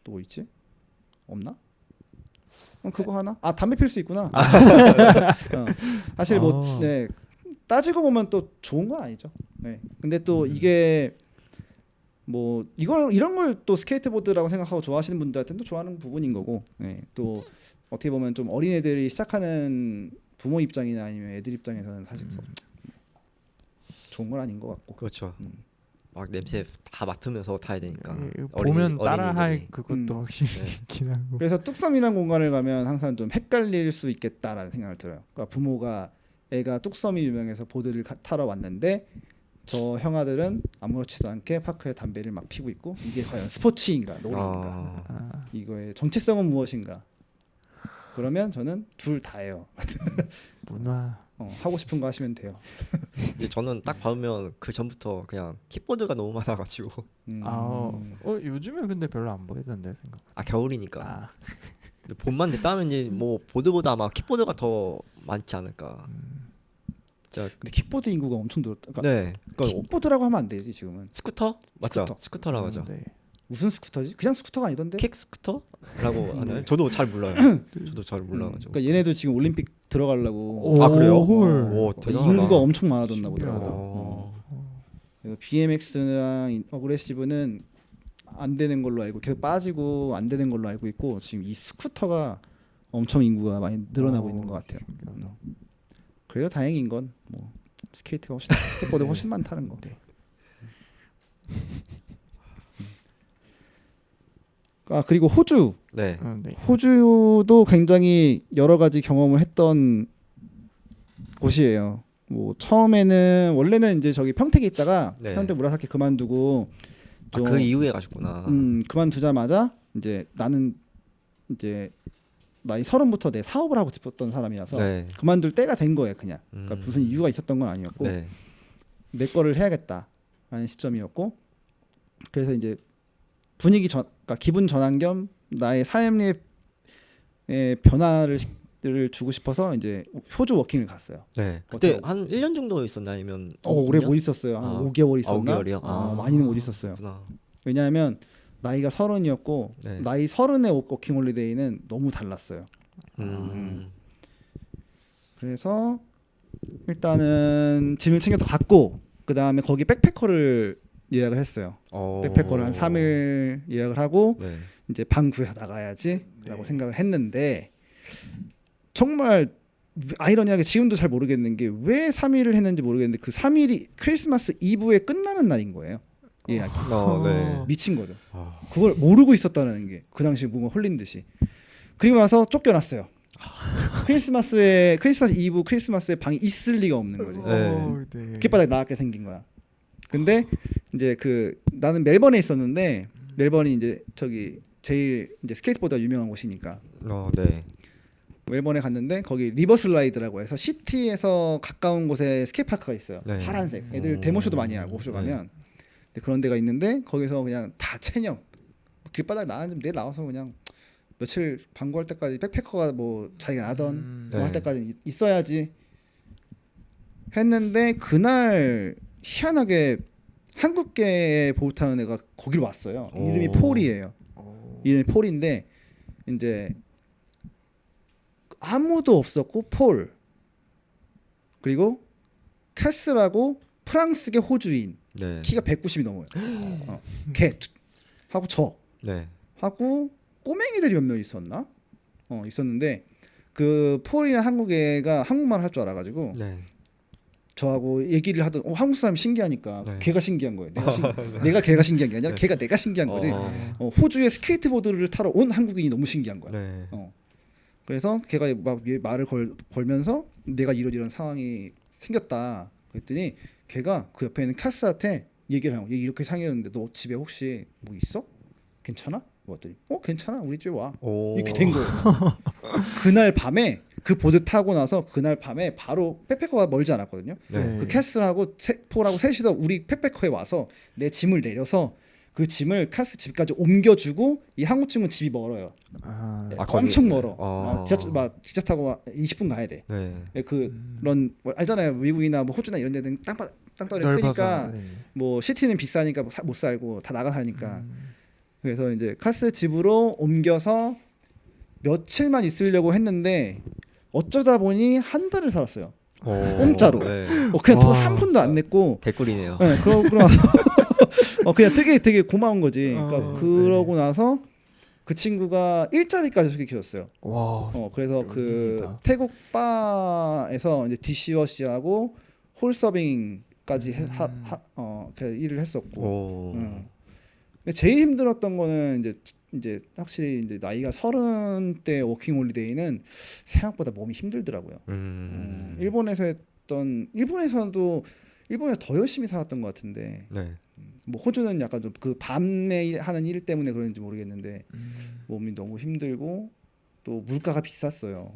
또 뭐 있지? 없나? 그거 하나? 담배 필 수 있구나. 사실 뭐 따지고 보면 또 좋은 건 아니죠. 네. 근데 또 이게 뭐 이런 걸 또 스케이트보드라고 생각하고 좋아하시는 분들한테는 또 좋아하는 부분인 거고. 네. 또 어떻게 보면 좀 어린애들이 시작하는 부모 입장이나 아니면 애들 입장에서는 사실 좋은 건 아닌 것 같고. 그렇죠. 막 냄새 다 맡으면서 타야 되니까. 보면 따라할 어린이들이. 그것도 확실히 있긴 하고. 그래서 뚝섬이라는 공간을 가면 항상 좀 헷갈릴 수 있겠다라는 생각을 들어요. 그러니까 부모가 애가 뚝섬이 유명해서 보드를 타러 왔는데 저 형아들은 아무렇지도 않게 파크에 담배를 막 피고 있고 이게 과연 스포츠인가 놀이인가 이거의 정체성은 무엇인가? 그러면 저는 둘 다예요. 문화. 하고 싶은 거 하시면 돼요. 이제 저는 딱 봐면 그 전부터 그냥 킥보드가 너무 많아가지고 요즘에 근데 별로 안 보이던데 생각. 겨울이니까 봄만 됐다면 이제 뭐 보드보다 아마 킥보드가 더 많지 않을까. 진짜 근데 킥보드 인구가 엄청 늘었다. 그러니까 네. 그러니까 킥보드라고 하면 안 되지 지금은. 스쿠터 맞죠? 스쿠터. 스쿠터라고 하죠. 네. 무슨 스쿠터지? 그냥 스쿠터가 아니던데? 킥 스쿠터라고 하나요? 저도 잘 몰라요. 저도 잘 몰라가지고. 그러니까 얘네도 지금 올림픽 들어가려고. 아 그래요? 헐. 오 대단하다. 인구가 엄청 많아졌나 신기하다. 보더라고. 그래서 BMX랑 어그레시브는 안 되는 걸로 알고 계속 빠지고 안 되는 걸로 알고 있고 지금 이 스쿠터가 엄청 인구가 많이 늘어나고 있는 것 같아요. 그래도 다행인 건 뭐 스케이트가 훨씬 스케이트보드가 훨씬 많다는 거. 그리고 호주. 네. 네. 호주도 굉장히 여러 가지 경험을 했던 곳이에요. 뭐 처음에는 원래는 이제 저기 평택에 있다가 네. 평택 무라사키 그만두고 그 이후에 가셨구나. 그만두자마자 이제 나는 이제 나이 30부터 내 사업을 하고 싶었던 사람이라서 네. 그만둘 때가 된 거예요, 그냥. 그러니까 무슨 이유가 있었던 건 아니었고 네. 내 거를 해야겠다 하는 시점이었고 그래서 이제 그러니까 기분 전환 겸 나의 삶의 변화를 주고 싶어서 이제 호주 워킹을 갔어요. 네. 그때 한 1년 정도 있었나 아니면 오래 못 있었어요. 한 5개월 있었나? 5개월이요? 많이는 못 있었어요. 왜냐하면 나이가 30이었고 네. 나이 30의 워킹 홀리데이는 너무 달랐어요. 그래서 일단은 짐을 챙겨서 갔고 그 다음에 거기 백패커를 예약을 했어요. 백패커를 한 3일 예약을 하고 네. 이제 방 구해 나가야지라고 생각을 했는데 정말 아이러니하게 지금도 잘 모르겠는 게 왜 3일을 했는지 모르겠는데 그 3일이 크리스마스 이브에 끝나는 날인 거예요. 예약이. 네. 미친 거죠. 그걸 모르고 있었다는 게 그 당시 뭔가 홀린 듯이. 그리고 와서 쫓겨났어요. 크리스마스 이브 크리스마스에 방이 있을 리가 없는 거지. 네. 길바닥에 나가게 생긴 거야. 근데 이제 나는 멜번에 있었는데 멜번이 이제 저기 제일 이제 스케이트보드가 유명한 곳이니까. 네. 멜번에 갔는데 거기 리버슬라이드라고 해서 시티에서 가까운 곳에 스케이트파크가 있어요. 네. 파란색. 애들 데모쇼도 많이 하고 호주 가면. 그런 데가 있는데 거기서 그냥 다 체념. 길바닥에 내일 나와서 그냥 며칠 방구할 때까지 백패커가 뭐 자기가 나던 뭐 할 때까지 있어야지 했는데 그날 희한하게 한국계 보트 타는 애가 거기로 왔어요. 이름이 폴이에요. 이름이 폴인데 이제 아무도 없었고 폴 그리고 캐스라고 프랑스계 호주인 네. 키가 190이 넘어요. 걔 하고 저 네. 하고 꼬맹이들이 몇 명 있었나? 있었는데 그 폴이나 한국 애가 한국말 할 줄 알아가지고 네. 저하고 얘기를 하던 한국 사람이 신기하니까 네. 걔가 신기한 거예요. 내가 걔가 신기한 게 아니라 걔가 내가 신기한 거지. 호주에 스케이트보드를 타러 온 한국인이 너무 신기한 거야. 네. 그래서 걔가 막 말을 걸면서 내가 이런 상황이 생겼다. 그랬더니 걔가 그 옆에 있는 캐스한테 얘기를 하고 얘 이렇게 상했는데 너 집에 혹시 뭐 있어? 괜찮아? 그랬더니 괜찮아 우리 집에 와. 이렇게 된 거예요. 그날 밤에 그 보드 타고 나서 그날 밤에 바로 백패커가 멀지 않았거든요. 네. 그 캐스하고 폴하고 셋이서 우리 백패커에 와서 내 짐을 내려서 그 짐을 캐스 집까지 옮겨주고 이 한국 친구는 집이 멀어요. 엄청 멀어. 지하철 타고 20분 가야 돼. 네. 그런 알잖아요. 미국이나 뭐 호주나 이런 데는 땅덩어리 크니까 뭐 시티는 비싸니까 못 살고 다 나가 사니까. 그래서 이제 카스 집으로 옮겨서 며칠만 있으려고 했는데 어쩌다 보니 한 달을 살았어요. 공짜로. 네. 그냥 돈 한 푼도 안 냈고. 개꿀이네요. 네, 그러고 나서 그냥 되게 고마운 거지. 그러니까 그러고 나서 그 친구가 일자리까지 소개시켰어요. 그래서 그 태국 바에서 이제 디시워시하고 홀서빙까지 일을 했었고. 근데 제일 힘들었던 거는 이제 확실히 이제 나이가 30대 워킹 홀리데이는 생각보다 몸이 힘들더라고요. 일본에서도 일본에서 더 열심히 살았던 것 같은데 네. 뭐 호주는 약간 좀 그 밤에 하는 일 때문에 그런지 모르겠는데 몸이 너무 힘들고 또 물가가 비쌌어요.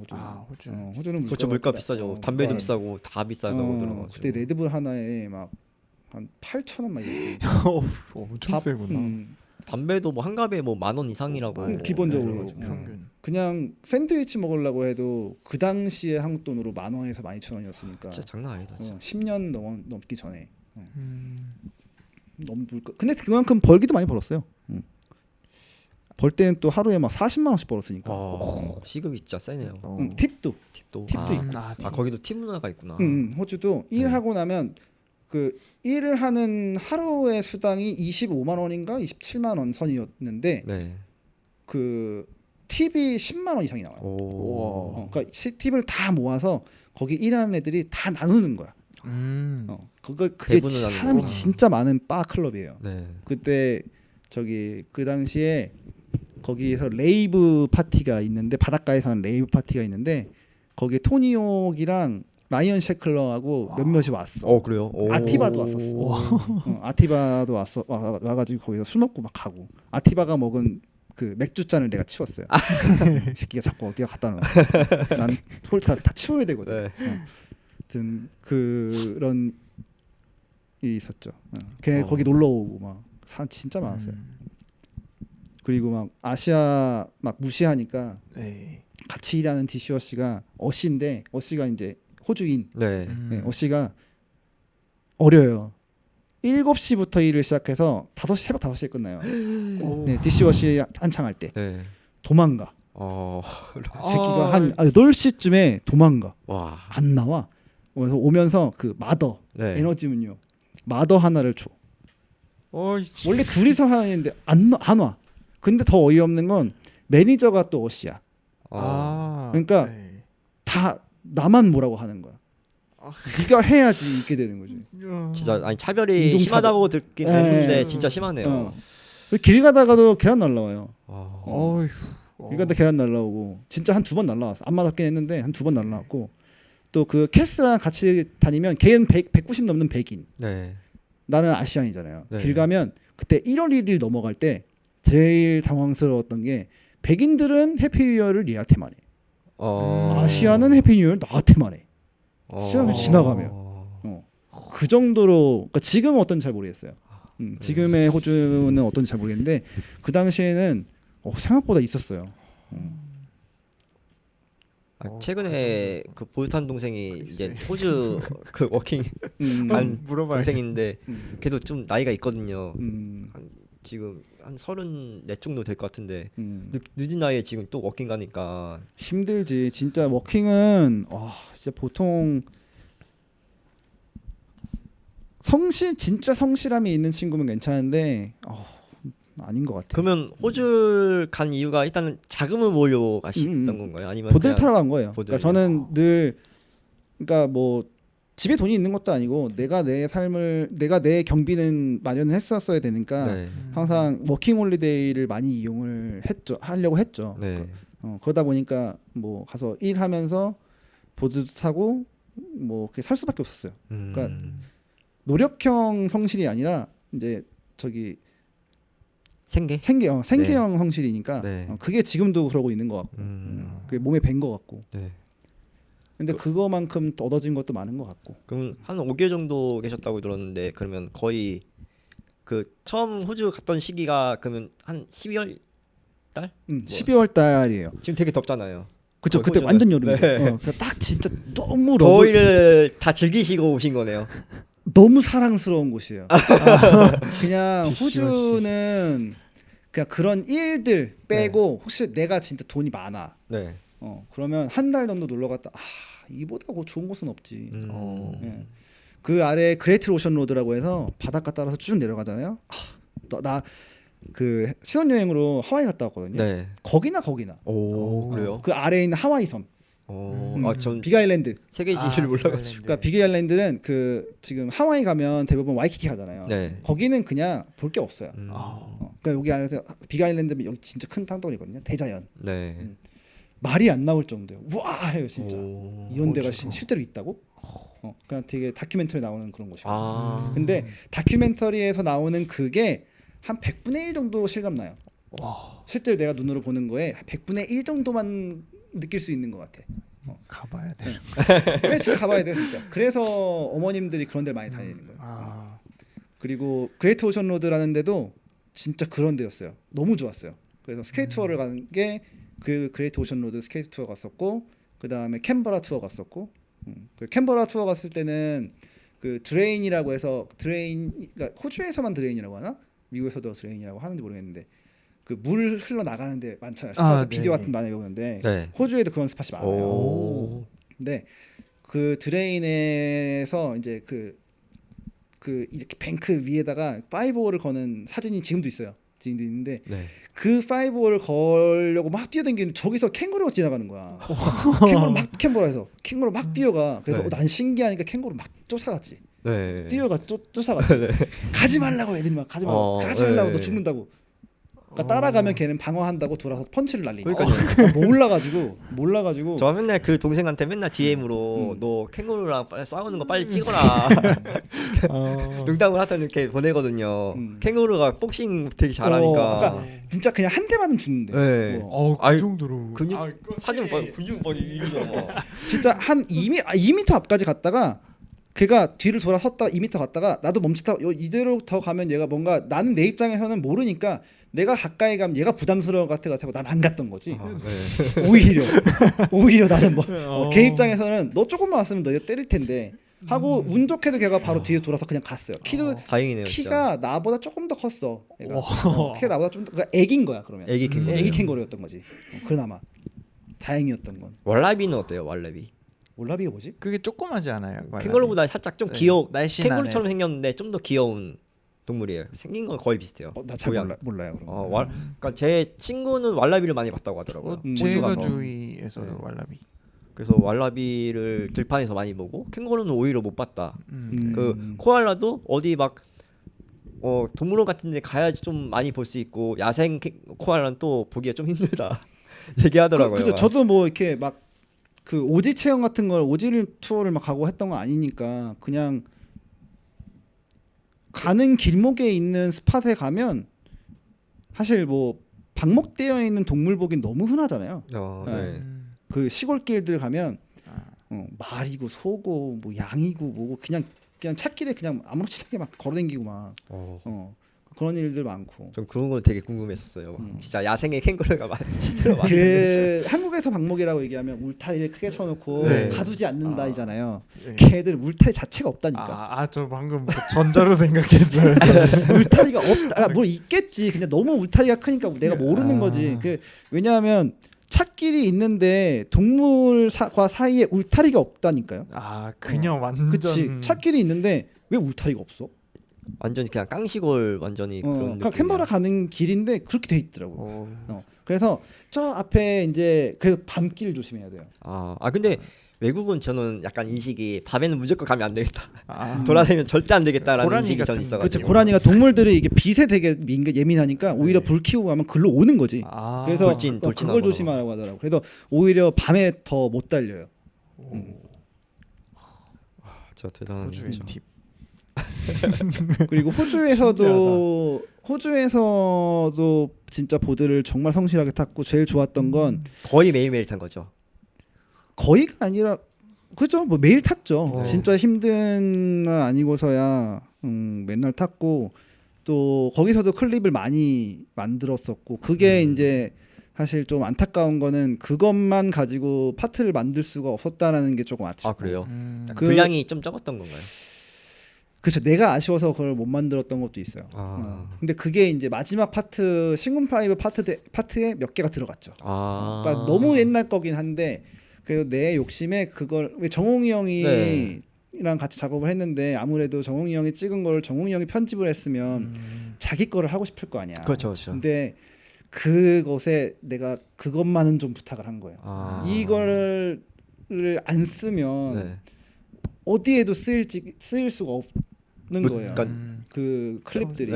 호주는. 호주는 그렇죠. 물가 비싸죠. 담배도 비싸고 다 비싸다고 들어가지고. 그때 레드불 하나에 막 한 8,000원 막 이랬어요. 엄청 세구나. 담배도 뭐 한 갑에 뭐 10,000원 이상이라고. 기본적으로 네, 평균. 그냥 샌드위치 먹으려고 해도 그 당시에 한국 돈으로 10,000원에서 12,000원이었으니까. 진짜 장난 아니다. 진짜. 10년 넘기 전에. 너무 물가. 근데 그만큼 벌기도 많이 벌었어요. 벌 때는 또 하루에 막 40만 원씩 벌었으니까. 시급이 진짜 세네요. 팁도 팁도 있고. 거기도 팁 문화가 있구나. 호주도 일하고 나면 그 일을 하는 하루의 수당이 25만 원인가 27만 원 선이었는데 네. 그 팁이 10만 원 이상이 나와요. 그러니까 팁을 다 모아서 거기 일하는 애들이 다 나누는 거야. 그게 사람이 진짜 많은 바 클럽이에요. 네. 그때 그 당시에 거기서 레이브 파티가 있는데 바닷가에서 하는 레이브 파티가 있는데 거기에 토니옥이랑 라이언 셰클러하고 몇몇이 왔어. 그래요? 아티바도 왔었어. 아티바도 와가지고 거기서 술 먹고 막 가고. 아티바가 먹은 그 맥주 잔을 내가 치웠어요. 이 새끼가 자꾸 어디가 갖다 놔. 난 다 치워야 되거든. 네. 아무튼 그런 일이 있었죠. 걔 거기 놀러 오고 막 사람 진짜 많았어요. 그리고 막 아시아 막 무시하니까 같이 일하는 디시어 씨가 어씨인데 어씨가 이제 호주인. 네. 어씨가 어려요. 7시부터 일을 시작해서 새벽 5시에 끝나요. 네, 디시워시 한창 할 때. 네. 도망가. 새끼가 한 8시쯤에 도망가. 와. 안 나와. 그래서 오면서 그 마더 에너지 음료 마더 하나를 줘. 원래 둘이서 하는데 안 와. 근데 더 어이없는 건 매니저가 또 어씨야. 그러니까 다 나만 뭐라고 하는 거야. 네가 해야지 이렇게 되는 거지. 진짜 아니 차별이 심하다고 듣긴 했는데 진짜 심하네요. 길 가다가도 계란 날라와요. 어휴. 길 가다 계란 날라오고 진짜 한 2번 날라왔어. 안 맞았긴 했는데 한 2번 날라왔고 또 그 캐스랑 같이 다니면 걔는 190 넘는 백인. 네. 나는 아시안이잖아요. 네. 길 가면 그때 1월 1일 넘어갈 때 제일 당황스러웠던 게 백인들은 해피뉴이어를 얘한테만 해. 아시아는 해피뉴이어를 나한테만 해. 지나가면 그 정도로 그러니까 지금은 어떤지 잘 모르겠어요. 지금의 호주는 어떤지 잘 모르겠는데 그 당시에는 생각보다 있었어요. 최근에 그 보스탄 동생이 이제 호주 그 워킹 한 동생인데 걔도 좀 나이가 있거든요. 지금 한 34 정도 될 것 같은데 늦은 나이에 지금 또 워킹 가니까 힘들지. 진짜 워킹은 진짜 보통 진짜 성실함이 있는 친구면 괜찮은데 아닌 것 같아. 그러면 호주 간 이유가 일단은 자금을 모으려고 가셨던 건가요? 아니면 보드를 타러 간 거예요. 보드를. 그러니까 저는 늘 그러니까 뭐 집에 돈이 있는 것도 아니고 내가 내 경비는 마련을 했었어야 되니까 항상 워킹 홀리데이를 많이 이용을 하려고 했죠. 네. 그러다 보니까 뭐 가서 일하면서 보드 타고 뭐 그렇게 살 수밖에 없었어요. 그러니까 노력형 성실이 아니라 이제 생계형 성실이니까 그게 지금도 그러고 있는 것 같고 그게 몸에 밴 것 같고. 근데 그거만큼 얻어진 것도 많은 것 같고. 그럼 한 5개월 정도 계셨다고 들었는데 그러면 거의 그 처음 호주 갔던 시기가 그러면 한 12월 달? 12월 달이에요. 지금 되게 덥잖아요. 그렇죠. 그때 완전 여름이죠. 그러니까 딱 진짜 너무 더위를 다 즐기시고 오신 거네요. 너무 사랑스러운 곳이에요. 그냥 호주는 그냥 그런 일들 빼고 혹시 내가 진짜 돈이 많아. 그러면 한 달 정도 놀러 갔다 이보다 좋은 곳은 없지. 그 아래 그레이트 오션 로드라고 해서 바닷가 따라서 쭉 내려가잖아요. 나 그 신혼여행으로 하와이 갔다 왔거든요. 거기나. 그래요? 그 아래에 있는 하와이 섬. 전 빅아일랜드. 세계지를 몰라가지고. 그러니까 빅아일랜드는 그 지금 하와이 가면 대부분 와이키키 가잖아요. 거기는 그냥 볼 게 없어요. 그러니까 여기 안에서 빅아일랜드면 여기 진짜 큰 땅덩이거든요. 대자연. 말이 안 나올 정도예요. 우와 해요 진짜. 이런 데가 실제로 있다고? 그냥 되게 다큐멘터리 나오는 그런 곳이에요. 아. 근데 다큐멘터리에서 나오는 그게 한 100분의 1 정도 실감 나요. 실제로 내가 눈으로 보는 거에 100분의 1 정도만 느낄 수 있는 것 같아. 가봐야 돼. 네, 진짜 가봐야 돼 진짜. 그래서 어머님들이 그런 데 많이 다니는 거예요. 그리고 그레이트 오션 로드라는 데도 진짜 그런 데였어요. 너무 좋았어요. 그래서 스케이트 투어를 가는 게 그 그레이트 오션 로드 스케이트 투어 갔었고, 그 다음에 캔버라 투어 갔었고, 그 캔버라 투어 갔을 때는 그 드레인이라고 해서 그러니까 호주에서만 드레인이라고 하나? 미국에서도 드레인이라고 하는지 모르겠는데 그 물 흘러 나가는데 많잖아요. 스팟 비디오 같은 거 많이 보는데 호주에도 그런 스팟이 많아요. 오. 근데 그 드레인에서 이제 그 이렇게 뱅크 위에다가 5홀을 거는 사진이 지금도 있어요. 지금도 있는데 그 5홀을 걸려고 막 뛰어다니는데 저기서 캥거루가 지나가는 거야. 캥거루 막 뛰어가. 그래서 난 신기하니까 캥거루 막 쫓아갔지. 뛰어가 쫓아갔지. 가지 말라고 애들이 막 가지 말라고 너 죽는다고. 그러니까 따라가면 걔는 방어한다고 돌아서 펀치를 날리니까. 몰라가지고. 저 맨날 그 동생한테 맨날 DM으로 너 캥거루랑 싸우는 거 빨리 찍어라. 농담을 하다 이렇게 보내거든요. 캥거루가 복싱 되게 잘하니까. 그러니까 진짜 그냥 한 대 맞으면 죽는데. 그 정도로. 근육 사진 봐. 근육 봐 이러잖아. 진짜 한 2m 앞까지 갔다가 걔가 뒤를 돌아섰다 2m 갔다가 나도 멈칫하 이대로 더 가면 얘가 뭔가 나는 내 입장에서는 모르니까 내가 가까이 가면 얘가 부담스러울 것 같아서 난 안 갔던 거지. 오히려 나는 걔 입장에서는 너 조금만 왔으면 너 때릴 텐데 하고 운 좋게도 걔가 바로 뒤에 돌아서 그냥 갔어요. 다행이네요. 키가 나보다 조금 더 컸어. 키가 나보다 좀 더 애기인 거야. 그러면 애기 캥거루였던 거지. 그나마 다행이었던 건. 왈라비는 어때요? 왈라비가 뭐지? 그게 조그마지 않아요. 캥거루보다 살짝 좀 캥거루처럼 생겼는데 좀 더 귀여운 동물이에요. 생긴 건 거의 비슷해요. 나 잘 몰라요. 그러니까 제 친구는 왈라비를 많이 봤다고 하더라고요. 제가 주위에서도 왈라비. 그래서 왈라비를 들판에서 많이 보고 캥거루는 오히려 못 봤다. 그 코알라도 어디 막 동물원 같은 데 가야지 좀 많이 볼 수 있고 야생 코알라는 또 보기가 좀 힘들다 얘기하더라고요. 그죠. 저도 뭐 이렇게 막 그 오지 체험 같은 걸 오지 투어를 막 가고 했던 거 아니니까 그냥 가는 길목에 있는 스팟에 가면 사실 뭐 방목되어 있는 동물 보긴 너무 흔하잖아요. 그 시골길들 가면 말이고 소고 뭐 양이고 뭐고 그냥 찻길에 그냥 아무렇지도 않게 막 걸어다니고 막 그런 일들 많고. 전 그런 거 되게 궁금했었어요. 진짜 야생의 캥거루가 실제로 많은 그 한국에서 방목이라고 얘기하면 울타리를 크게 쳐놓고 가두지 않는다이잖아요. 걔들 울타리 자체가 없다니까. 저 방금 전자로 생각했어요. 울타리가 없다. 뭘 있겠지. 그냥 너무 울타리가 크니까 내가 모르는 거지. 왜냐하면 찻길이 있는데 동물과 사이에 울타리가 없다니까요. 그냥 완전. 그치. 찻길이 있는데 왜 울타리가 없어? 완전히 그냥 깡시골 완전히 그런 느낌. 캔버라 가는 길인데 그렇게 돼 있더라고. 그래서 저 앞에 이제 그래서 밤길 조심해야 돼요. 근데 외국은 저는 약간 인식이 밤에는 무조건 가면 안 되겠다. 돌아다니면 절대 안 되겠다라는 인식이 전 있어가지고. 그렇죠. 고라니가 동물들이 이게 빛에 되게 예민하니까 오히려 불 켜고 가면 글로 오는 거지. 그래서 그걸 조심하라고 하더라고. 그래서 오히려 밤에 더 못 달려요. 진짜 대단한 팁. 그리고 호주에서도 진짜 보드를 정말 성실하게 탔고 제일 좋았던 건 거의 매일매일 탄 거죠. 거의가 아니라 그죠? 뭐 매일 탔죠. 진짜 힘든 날 아니고서야 맨날 탔고 또 거기서도 클립을 많이 만들었었고 그게 이제 사실 좀 안타까운 거는 그것만 가지고 파트를 만들 수가 없었다라는 게 조금 아쉽고. 그래요? 분량이 좀 적었던 건가요? 그렇죠. 내가 아쉬워서 그걸 못 만들었던 것도 있어요. 근데 그게 이제 마지막 파트 싱글 5 파트에 몇 개가 들어갔죠. 그러니까 너무 옛날 거긴 한데 그래서 내 욕심에 그걸 왜 정홍이 형이랑 같이 작업을 했는데 아무래도 정홍이 형이 찍은 거를 정홍이 형이 편집을 했으면 자기 거를 하고 싶을 거 아니야. 그렇죠. 근데 그것에 내가 그것만은 좀 부탁을 한 거예요. 이거를 안 쓰면 어디에도 쓰일 수가 없는 거예요. 그 클립들이.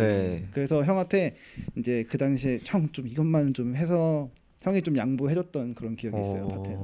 그래서 형한테 이제 그 당시에 형 좀 이것만 좀 해서 형이 좀 양보해줬던 그런 기억이 있어요. 밭에.